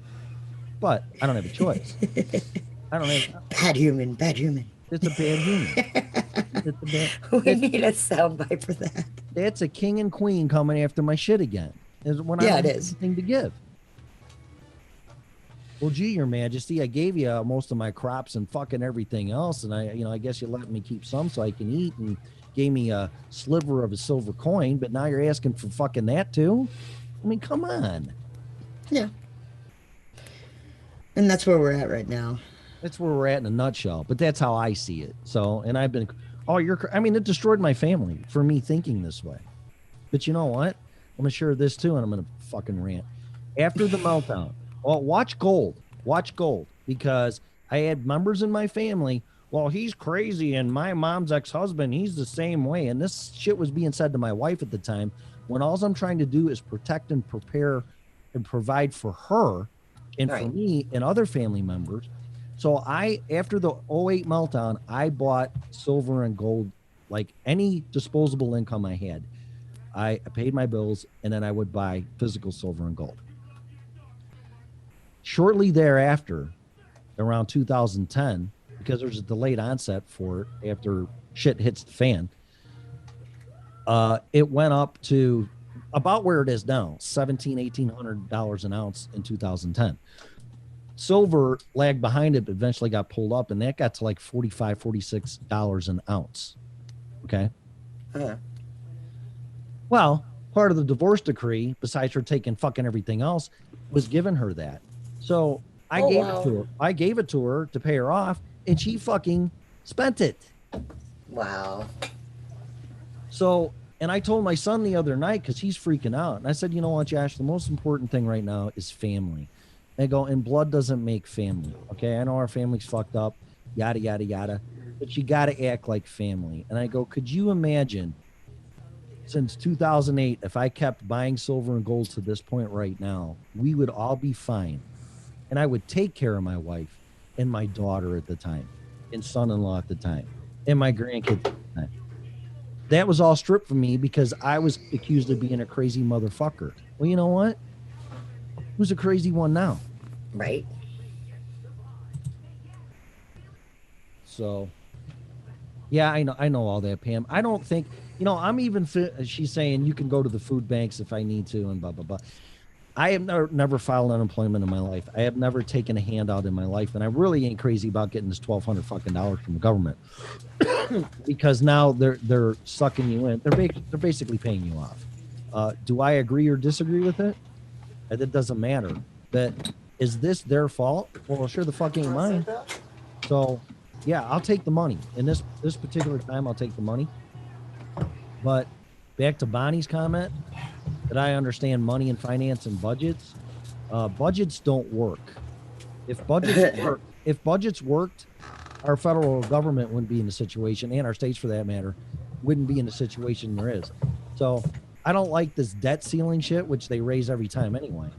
But I don't have a choice. Bad human. It's a bad human. We need a soundbite for that. That's a king and queen coming after my shit again. It is. Anything to give. Well, gee, Your Majesty, I gave you most of my crops and fucking everything else, and I guess you let me keep some so I can eat, and gave me a sliver of a silver coin, but now you're asking for fucking that too? I mean, come on. Yeah. And that's where we're at right now. That's where we're at in a nutshell, but that's how I see it. So, and I've been, it destroyed my family for me thinking this way. But you know what? I'm going to share this too, and I'm going to fucking rant. After the meltdown, watch Gold, because I had members in my family, well, he's crazy, and my mom's ex-husband, he's the same way. And this shit was being said to my wife at the time, when all I'm trying to do is protect and prepare and provide for her and for me and other family members. So after the 2008 meltdown, I bought silver and gold, like any disposable income I had. I paid my bills, and then I would buy physical silver and gold. Shortly thereafter, around 2010, because there's a delayed onset for it after shit hits the fan, it went up to about where it is now, $1,700-$1,800 an ounce in 2010. Silver lagged behind it, but eventually got pulled up, and that got to like $45-$46 an ounce. Okay. Well, part of the divorce decree, besides her taking fucking everything else, was giving her that. So I gave it to her. I gave it to her to pay her off, and she fucking spent it. Wow. So, and I told my son the other night, because he's freaking out, and I said, you know what, Josh, the most important thing right now is family. And I go, and blood doesn't make family. Okay, I know our family's fucked up, yada, yada, yada, but you got to act like family. And I go, could you imagine, since 2008, if I kept buying silver and gold to this point right now, we would all be fine. And I would take care of my wife and my daughter at the time, and son-in-law at the time, and my grandkids at the time. That was all stripped from me because I was accused of being a crazy motherfucker. Well, you know what? Who's a crazy one now? Right. So, yeah, I know all that, Pam. I don't think You know, I'm even, she's saying you can go to the food banks if I need to and blah, blah, blah. I have never filed unemployment in my life. I have never taken a handout in my life. And I really ain't crazy about getting this $1,200 fucking dollars from the government because now they're sucking you in. They're basically paying you off. Do I agree or disagree with it? It doesn't matter. But is this their fault? Well, sure the fuck ain't mine. So yeah, I'll take the money. In this particular time, I'll take the money. But back to Bonnie's comment, that I understand money and finance and budgets. Budgets don't work. If budgets worked, our federal government wouldn't be in the situation, and our states for that matter, wouldn't be in the situation there is. So I don't like this debt ceiling shit, which they raise every time anyway.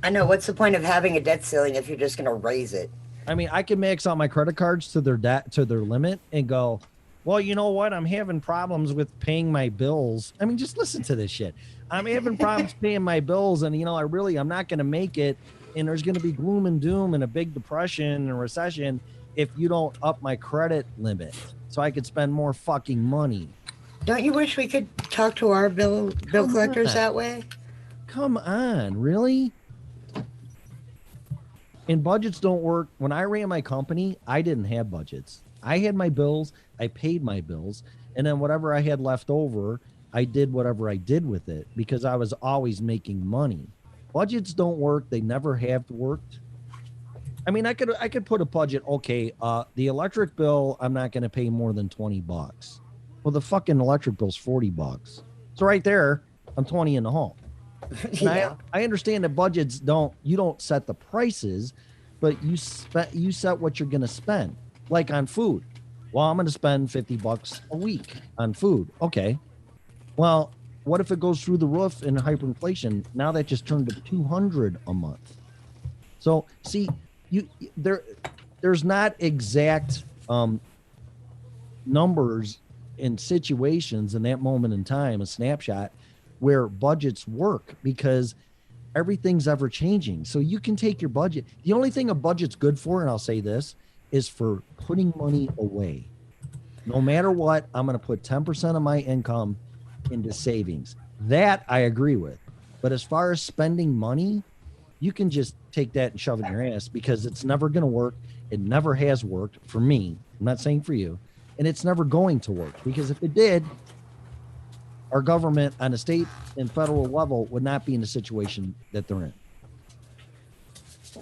I know. What's the point of having a debt ceiling if you're just going to raise it? I mean, I can max out my credit cards to their limit and go, well, you know what? I'm having problems with paying my bills. I mean, just listen to this shit. I'm having problems paying my bills, and you know, I'm not going to make it. And there's going to be gloom and doom and a big depression and a recession if you don't up my credit limit, so I could spend more fucking money. Don't you wish we could talk to our bill collectors that way? Come on, really? And budgets don't work. When I ran my company, I didn't have budgets. I had my bills, I paid my bills, and then whatever I had left over, I did whatever I did with it because I was always making money. Budgets don't work. They never have worked. I mean, I could put a budget. Okay, the electric bill, I'm not going to pay more than $20. Well, the fucking electric bill's $40. So right there, I'm 20 in the hole. Yeah. I understand that budgets you don't set the prices, but you set what you're going to spend. Like on food. Well, I'm going to spend $50 a week on food. Okay. Well, what if it goes through the roof in hyperinflation? Now that just turned to $200 a month. So see, there's not exact numbers in situations in that moment in time, a snapshot where budgets work because everything's ever changing. So you can take your budget. The only thing a budget's good for, and I'll say this, is for putting money away. No matter what, I'm going to put 10% of my income into savings. That I agree with. But as far as spending money, you can just take that and shove it in your ass because it's never going to work. It never has worked for me. I'm not saying for you. And it's never going to work because if it did, our government on a state and federal level would not be in the situation that they're in.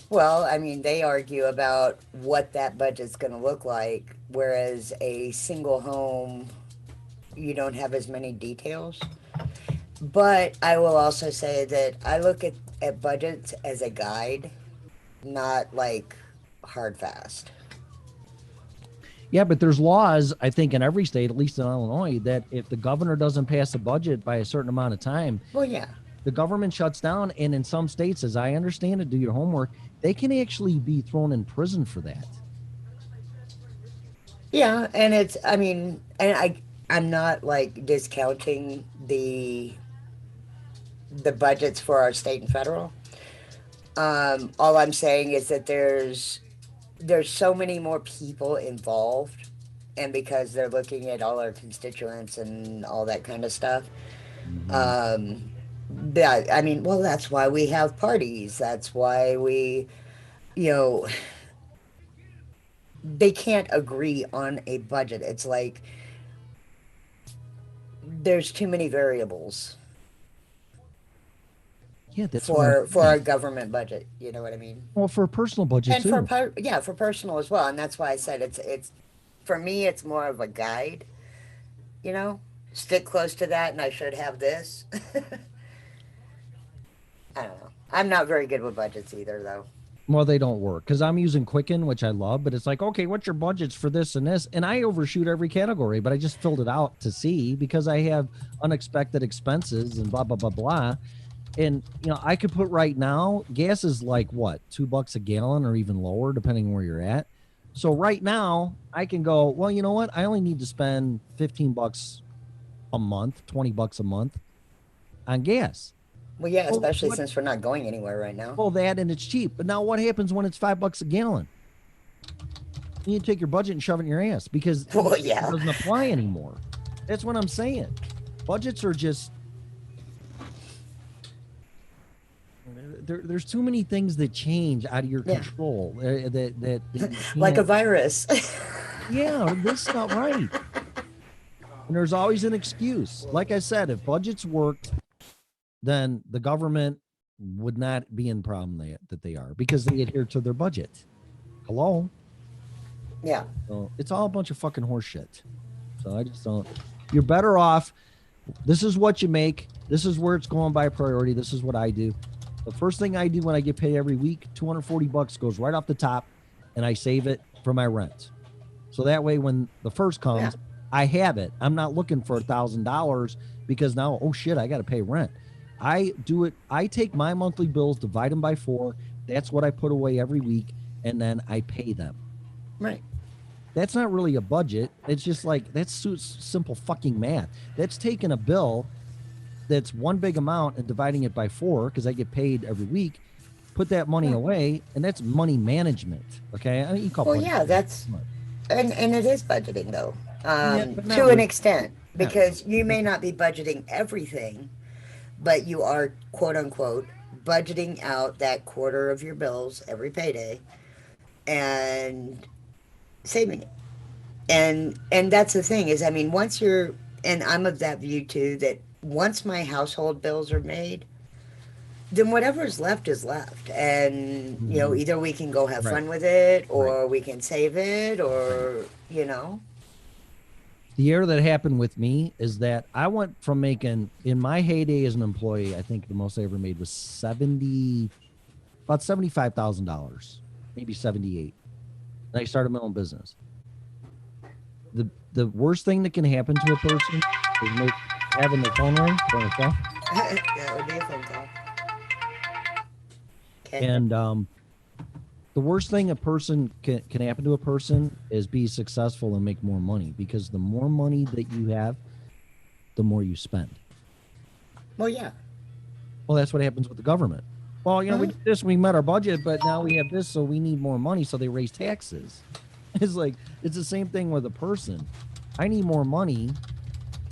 Well, I mean, they argue about what that budget's going to look like, whereas a single home, you don't have as many details. But I will also say that I look at budgets as a guide, not like hard fast. Yeah, but there's laws, I think, in every state, at least in Illinois, that if the governor doesn't pass a budget by a certain amount of time, well, yeah, the government shuts down. And in some states, as I understand it, do your homework, they can actually be thrown in prison for that. Yeah, and it's, I mean, and I'm not like discounting the budgets for our state and federal. All I'm saying is that there's so many more people involved, and because they're looking at all our constituents and all that kind of stuff. That, I mean, well, that's why we have parties. That's why we, they can't agree on a budget. It's like there's too many variables. Yeah, that's for our government budget. You know what I mean? Well, for a personal budget and too. For personal as well. And that's why I said it's for me, it's more of a guide. Stick close to that, and I should have this. I don't know. I'm not very good with budgets either, though. Well, they don't work because I'm using Quicken, which I love, but it's like, okay, what's your budgets for this and this? And I overshoot every category, but I just filled it out to see because I have unexpected expenses and blah, blah, blah, blah. And, I could put right now, gas is like what, $2 a gallon or even lower, depending on where you're at. So right now I can go, well, you know what? I only need to spend $15 a month, $20 a month on gas. Well, yeah, especially since we're not going anywhere right now. Well, that and it's cheap. But now what happens when it's $5 a gallon? You take your budget and shove it in your ass because it doesn't apply anymore. That's what I'm saying. budgets are just there's too many things that change out of your control. That like a virus. Yeah, this is not right. And there's always an excuse. Like I said, if budgets worked, then the government would not be in problem that they are because they adhere to their budget. Hello? Yeah. So it's all a bunch of fucking horse shit. So I just don't. You're better off. This is what you make. This is where it's going by priority. This is what I do. The first thing I do when I get paid every week, $240 goes right off the top, and I save it for my rent. So that way, when the first comes, I have it. I'm not looking for $1,000 because now, oh shit, I got to pay rent. I do it. I take my monthly bills, divide them by 4. That's what I put away every week, and then I pay them. Right. That's not really a budget. It's just like, that's simple fucking math. That's taking a bill that's one big amount and dividing it by 4 because I get paid every week, put that money away, and that's money management. Okay. I mean, you call well, yeah, that's, and it is budgeting though, to an extent, because you may not be budgeting everything, but you are quote unquote budgeting out that quarter of your bills every payday and saving it. And that's the thing is, I mean, once you're, and I'm of that view too, that once my household bills are made, then whatever's left is left. And, you know, either we can go have fun with it or we can save it or, you know. The error that happened with me is that I went from making, in my heyday as an employee, I think the most I ever made was about $75,000, maybe 78. And I started my own business. The worst thing that can happen to a person is having their phone ring. That would be a phone call. Okay. And the worst thing a person can happen to a person is be successful and make more money, because the more money that you have, the more you spend. Well, yeah. Well, that's what happens with the government. Well, you know, we did this, we met our budget, but now we have this, so we need more money, so they raise taxes. It's like, it's the same thing with a person. I need more money,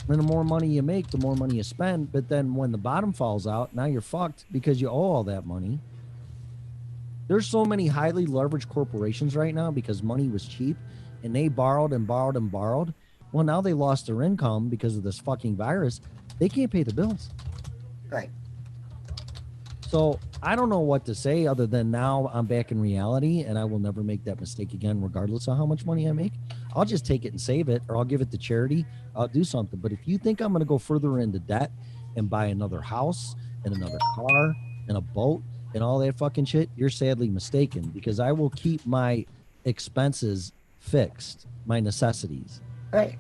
and the more money you make, the more money you spend, but then when the bottom falls out, now you're fucked because you owe all that money. There's so many highly leveraged corporations right now because money was cheap, and they borrowed and borrowed and borrowed. Well, now they lost their income because of this fucking virus. They can't pay the bills. Right. So I don't know what to say other than now I'm back in reality, and I will never make that mistake again, regardless of how much money I make. I'll just take it and save it, or I'll give it to charity. I'll do something. But if you think I'm going to go further into debt and buy another house and another car and a boat and all that fucking shit, you're sadly mistaken, because I will keep my expenses fixed, my necessities. Right.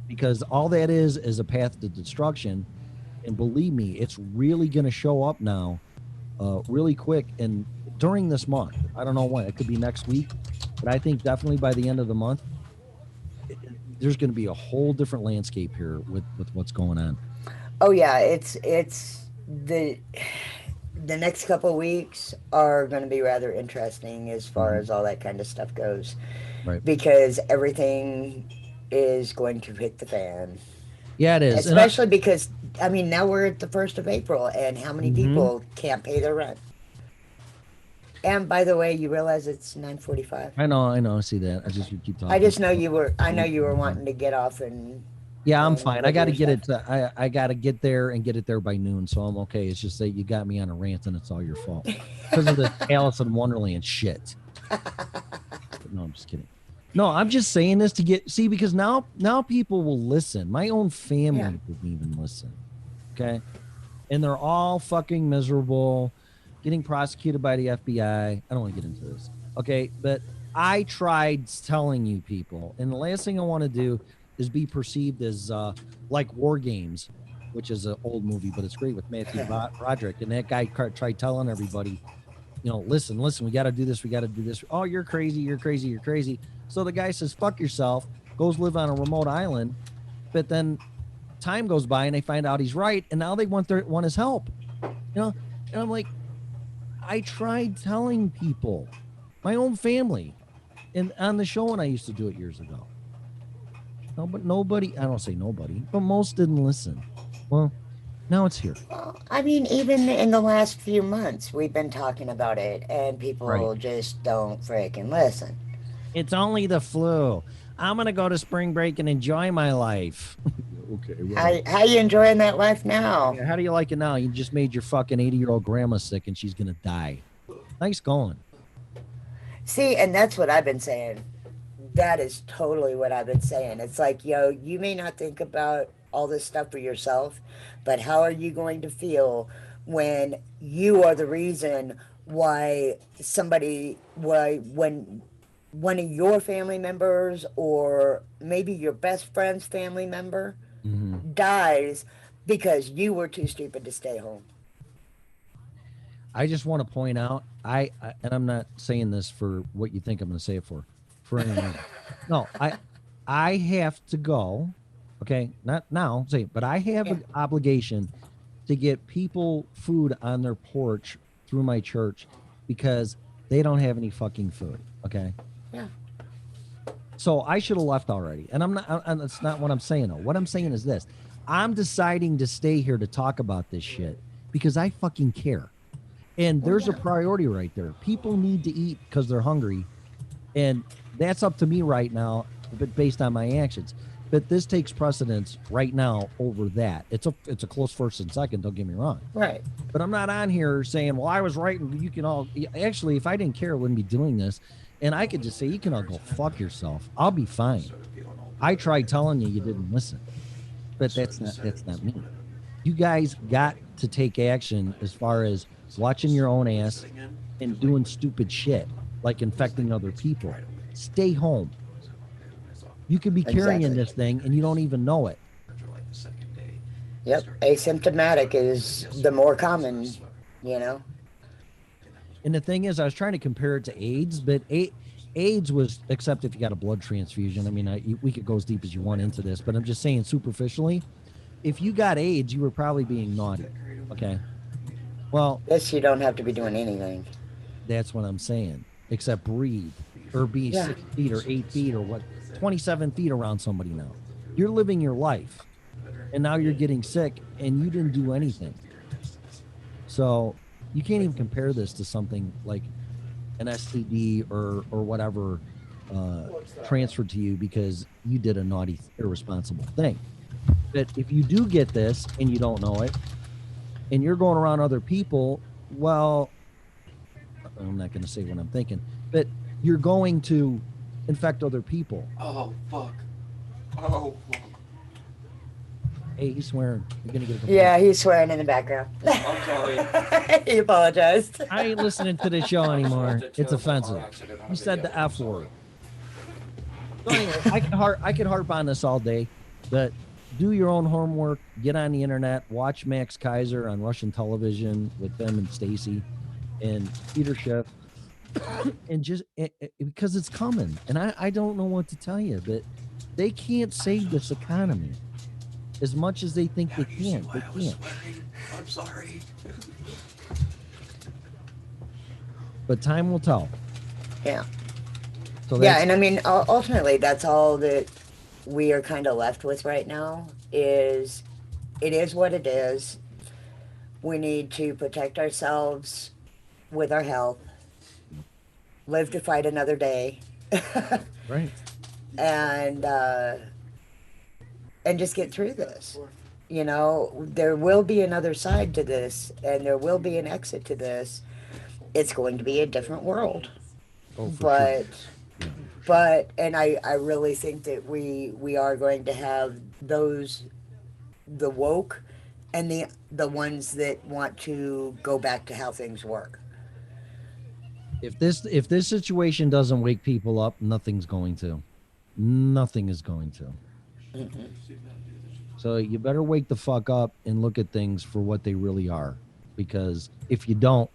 Because all that is a path to destruction. And believe me, it's really going to show up now. Really quick and during this month. I don't know when. It could be next week, but I think definitely by the end of the month, there's going to be a whole different landscape here with what's going on. Oh yeah, it's the next couple of weeks are going to be rather interesting as far as all that kind of stuff goes, right? Because everything is going to hit the fan. Yeah, it is. Especially because, I mean, now we're at the 1st of April, and how many people can't pay their rent? And by the way, you realize it's 9:45. I know. I see that. I just keep talking. I just know you were. I know you were wanting to get off and. Yeah, I'm fine. I got to get it. I got to get there and get it there by noon, so I'm okay. It's just that you got me on a rant, and it's all your fault because of the Alice in Wonderland shit. No, I'm just kidding. No, I'm just saying this to see, because now people will listen. My own family wouldn't even listen. Okay. And they're all fucking miserable, getting prosecuted by the FBI. I don't want to get into this. Okay. But I tried telling you people, and the last thing I want to do is be perceived as like War Games, which is an old movie, but it's great with Matthew Broderick. And that guy tried telling everybody, you know, listen, we got to do this. We got to do this. Oh, you're crazy. You're crazy. You're crazy. So the guy says, fuck yourself, goes live on a remote island. But then time goes by and they find out he's right. And now they want his help, you know? And I'm like, I tried telling people, my own family, and on the show when I used to do it years ago. No, but nobody, I don't say nobody, but most didn't listen. Well, now it's here. I mean, even in the last few months, we've been talking about it, and people just don't freaking listen. It's only the flu. I'm going to go to spring break and enjoy my life. Okay. Well, How you enjoying that life now? how do you like it now? You just made your fucking 80-year-old grandma sick and she's going to die. Nice going. See, and that's what I've been saying. That is totally what I've been saying. It's like, yo, you may not think about all this stuff for yourself, but how are you going to feel when you are the reason why when one of your family members or maybe your best friend's family member dies because you were too stupid to stay home? I just want to point out, and I'm not saying this for what you think I'm going to say it for anyone. No, I have to go. Okay, not now, but I have an obligation to get people food on their porch through my church because they don't have any fucking food. Okay. Yeah. So I should have left already, and I'm not. That's not what I'm saying. Though. What I'm saying is this: I'm deciding to stay here to talk about this shit because I fucking care. And there's a priority right there. People need to eat because they're hungry. And that's up to me right now, but based on my actions. But this takes precedence right now over that. It's a close first and second, don't get me wrong. Right. But I'm not on here saying, well, I was right and you can all... Actually, if I didn't care, I wouldn't be doing this. And I could just say, you can all go fuck yourself. I'll be fine. I tried telling you didn't listen. But that's not me. You guys got to take action as far as watching your own ass and doing stupid shit like infecting other people. Stay home. You could be carrying this thing and you don't even know it. Yep. Asymptomatic is the more common, you know. And the thing is, I was trying to compare it to AIDS, but AIDS was, except if you got a blood transfusion. I mean, we could go as deep as you want into this, but I'm just saying superficially, if you got AIDS, you were probably being naughty. Okay. Well, this you don't have to be doing anything. That's what I'm saying. Except breathe or be 6 feet or 8 feet or what, 27 feet around somebody now. You're living your life. And now you're getting sick and you didn't do anything. So you can't even compare this to something like an STD or whatever transferred to you because you did a naughty, irresponsible thing. But if you do get this and you don't know it, and you're going around other people, well, I'm not going to say what I'm thinking, but you're going to infect other people. Oh, fuck. Oh, fuck. Hey, he's swearing. You're going to get a complaint. Yeah, he's swearing in the background. I'm sorry. He apologized. I ain't listening to this show anymore. It's offensive. You said the F word. So anyway, I could harp on this all day, but do your own homework, get on the internet, watch Max Kaiser on Russian television with them and Stacy and Peter Schiff, and just because it's coming. And I don't know what to tell you, but they can't save this economy as much as they think they can. They can't. I'm sorry. But time will tell. Yeah. So yeah, and I mean, ultimately, that's all that we are kind of left with right now is it is what it is. We need to protect ourselves with our health, live to fight another day. Right. And just get through this. You know, there will be another side to this and there will be an exit to this. It's going to be a different world. Oh, But and I really think that we are going to have the woke and the ones that want to go back to how things work. If this situation doesn't wake people up, nothing's going to. Nothing is going to. Mm-hmm. So you better wake the fuck up and look at things for what they really are. Because if you don't,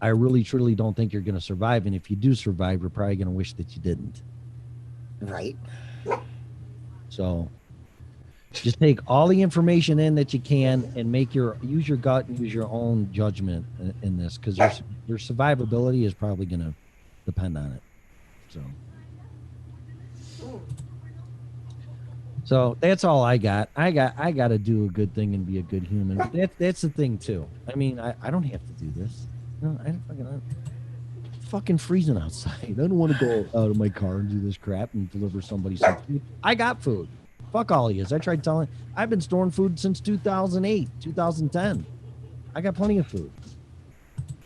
I really truly don't think you're going to survive. And if you do survive, you're probably going to wish that you didn't. Right. So just take all the information in that you can and use your gut and use your own judgment in this, because your survivability is probably going to depend on it. So So that's all I got. I got to do a good thing and be a good human. That's the thing too. I mean, I don't have to do this. No, it's fucking freezing outside. I don't want to go out of my car and do this crap and deliver somebody some food. I got food. Fuck all of you. I tried telling. I've been storing food since 2008, 2010. I got plenty of food.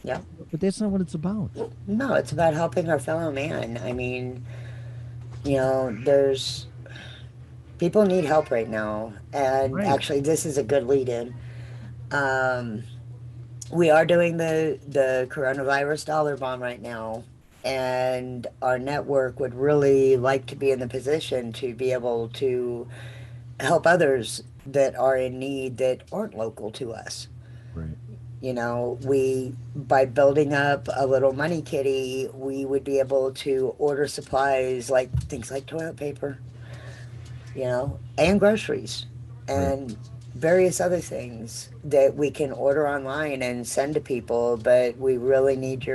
Yeah. But that's not what it's about. No, it's about helping our fellow man. I mean, people need help right now. And actually, this is a good lead in. We are doing the coronavirus dollar bomb right now. And our network would really like to be in the position to be able to help others that are in need that aren't local to us. Right. By building up a little money kitty, we would be able to order supplies like things like toilet paper, and groceries and various other things that we can order online and send to people. But we really need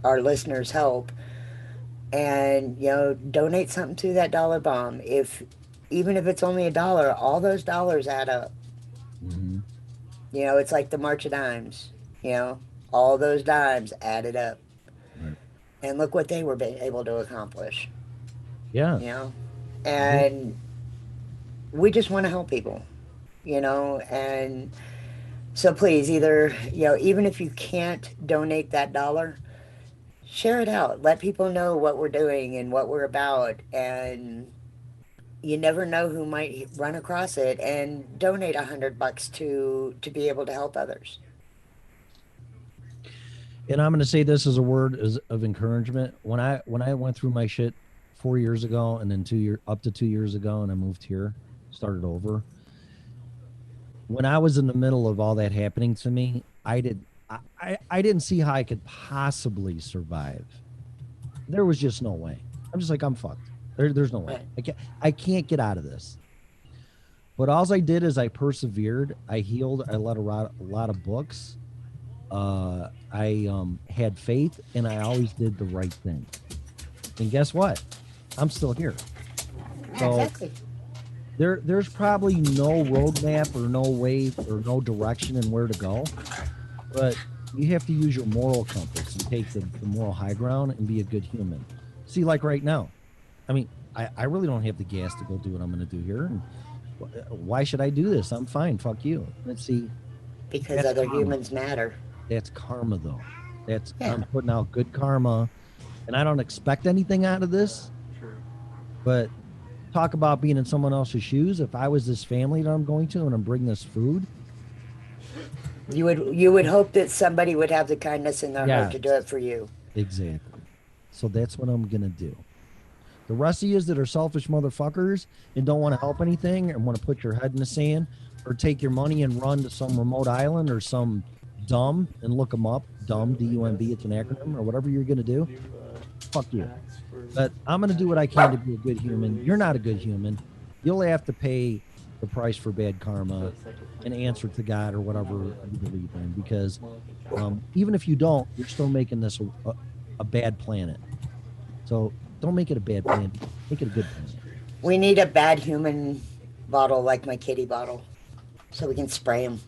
our listeners' help. And, donate something to that dollar bomb. Even if it's only $1, all those dollars add up. Mm-hmm. It's like the March of Dimes. All those dimes added up. Right. And look what they were able to accomplish. Yeah. And we just want to help people, and so please either, even if you can't donate that $1, share it out. Let people know what we're doing and what we're about. And you never know who might run across it and donate $100 to be able to help others. And I'm going to say this as a word of encouragement. When I went through my shit 4 years ago, and then up to 2 years ago, and I moved here, started over. When I was in the middle of all that happening to me, I didn't see how I could possibly survive. There was just no way. I'm just like, I'm fucked. There's no way. I can't get out of this. But all I did is I persevered. I healed. I read a lot of books. I had faith, and I always did the right thing. And guess what? I'm still here. So exactly. There's probably no roadmap or no way or no direction in where to go, but you have to use your moral compass and take the moral high ground and be a good human. See, like right now, I mean, I really don't have the gas to go do what I'm going to do here. And why should I do this? I'm fine. Fuck you. Let's see. Because other humans matter. That's karma, though. I'm putting out good karma, and I don't expect anything out of this. But talk about being in someone else's shoes. If I was this family that I'm going to and I'm bringing this food, you would hope that somebody would have the kindness in their heart to do it for you. Exactly. So that's what I'm gonna do. The rest of you that are selfish motherfuckers and don't want to help anything and want to put your head in the sand or take your money and run to some remote island or some dumb and look them up, dumb, D-U-M-B, it's an acronym, or whatever you're gonna do, fuck you. But I'm going to do what I can to be a good human. You're not a good human. You'll have to pay the price for bad karma and answer to God or whatever you believe in. Because even if you don't, you're still making this a bad planet. So don't make it a bad planet. Make it a good planet. We need a bad human bottle like my kitty bottle so we can spray them.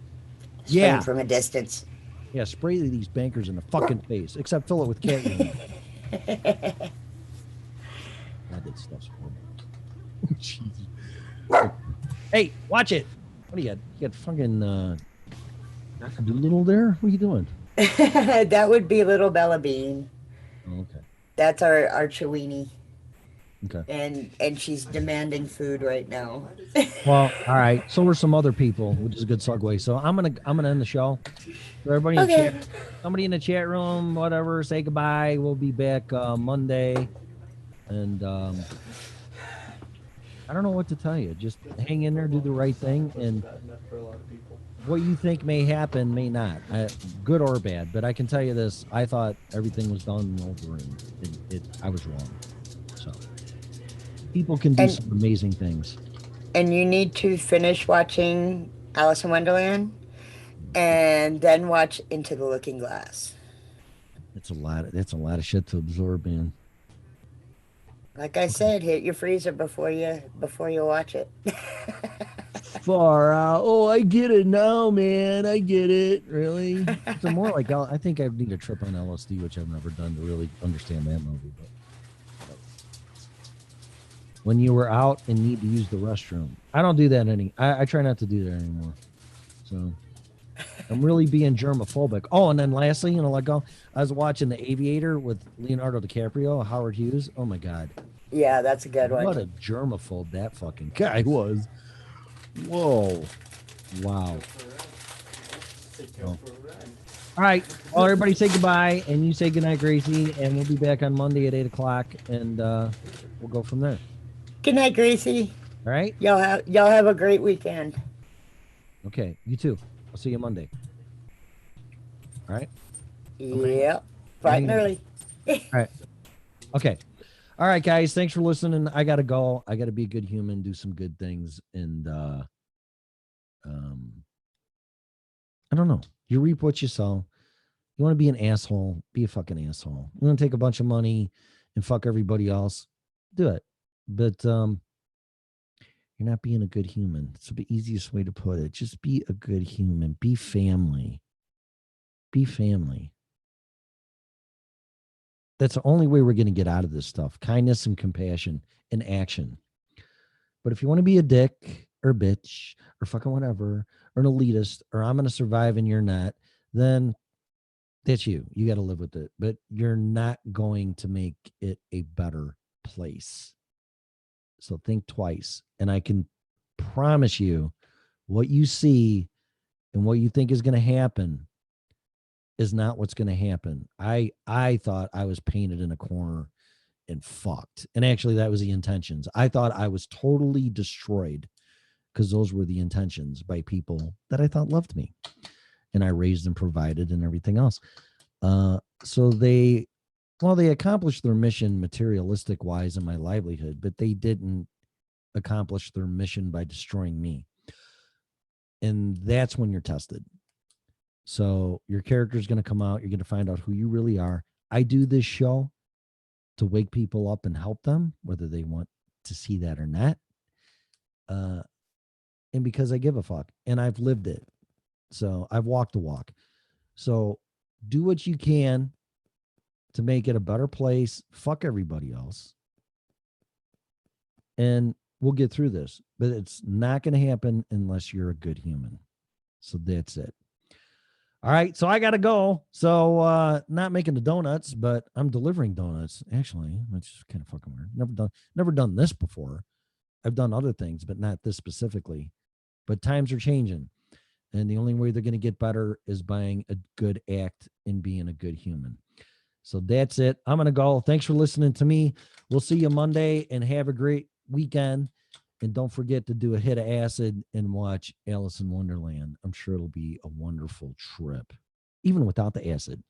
Spray them from a distance. Yeah, spray these bankers in the fucking face, except fill it with cat urine. I did stuff. Jesus. Hey, watch it. What do you got? You got fucking Dr. Doolittle there? What are you doing? That would be little Bella Bean. Oh, okay. That's our Chiweenie. Okay. And she's demanding food right now. Well, all right. So are some other people, which is a good segue. So I'm gonna end the show. So everybody in the chat, somebody in the chat room, whatever, say goodbye. We'll be back Monday. And I don't know what to tell you. Just hang in there, do the right thing, and what you think may happen may not, good or bad. But I can tell you this: I thought everything was done over, and I was wrong. So people can do some amazing things. And you need to finish watching Alice in Wonderland, and then watch Into the Looking Glass. That's a lot of shit to absorb, man. Like I said, hit your freezer before you watch it. Far out. Oh, I get it now, man. I get it. Really? So more like I think I need a trip on LSD, which I've never done to really understand that movie. But when you were out and need to use the restroom, I don't do that I try not to do that anymore. So I'm really being germophobic. Oh, and then lastly, I was watching The Aviator with Leonardo DiCaprio, Howard Hughes. Oh my God. Yeah, that's a good one. What a germaphobe that fucking guy was. Whoa. Wow. Oh. All right. Well, everybody say goodbye, and you say goodnight, Gracie, and we'll be back on Monday at 8 o'clock, and we'll go from there. Good night, Gracie. All right. Y'all have a great weekend. Okay. You too. I'll see you Monday. All right. Yep. Bright and early. All right. Okay. All right, guys. Thanks for listening. I gotta go. I gotta be a good human, do some good things, and I don't know. You reap what you sow. You want to be an asshole? Be a fucking asshole. You want to take a bunch of money and fuck everybody else? Do it. But you're not being a good human. It's the easiest way to put it. Just be a good human. Be family. Be family. That's the only way we're going to get out of this stuff. Kindness and compassion and action. But if you want to be a dick or bitch or fucking whatever or an elitist or I'm going to survive and you're not, then that's you. You got to live with it. But you're not going to make it a better place. So think twice. And I can promise you what you see and what you think is going to happen is not what's going to happen. I thought I was painted in a corner and fucked. And actually that was the intentions. I thought I was totally destroyed because those were the intentions by people that I thought loved me. And I raised and provided and everything else. So they accomplished their mission materialistic wise in my livelihood, but they didn't accomplish their mission by destroying me. And that's when you're tested. So your character is going to come out. You're going to find out who you really are. I do this show to wake people up and help them, whether they want to see that or not. And because I give a fuck and I've lived it. So I've walked the walk. So do what you can to make it a better place. Fuck everybody else. And we'll get through this, but it's not going to happen unless you're a good human. So that's it. All right. So I got to go. So not making the donuts, but I'm delivering donuts actually, which is kind of fucking weird. Never done this before. I've done other things, but not this specifically, but times are changing. And the only way they're going to get better is buying a good act and being a good human. So that's it. I'm going to go. Thanks for listening to me. We'll see you Monday and have a great weekend. And don't forget to do a hit of acid and watch Alice in Wonderland. I'm sure it'll be a wonderful trip, even without the acid.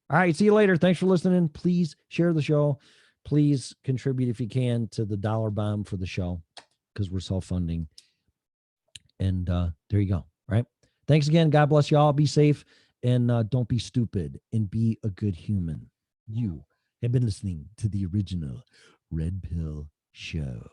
All right. See you later. Thanks for listening. Please share the show. Please contribute if you can to the dollar bomb for the show because we're self-funding. And there you go. All right. Thanks again. God bless you all. Be safe and don't be stupid and be a good human. You have been listening to the original Red Pill Show.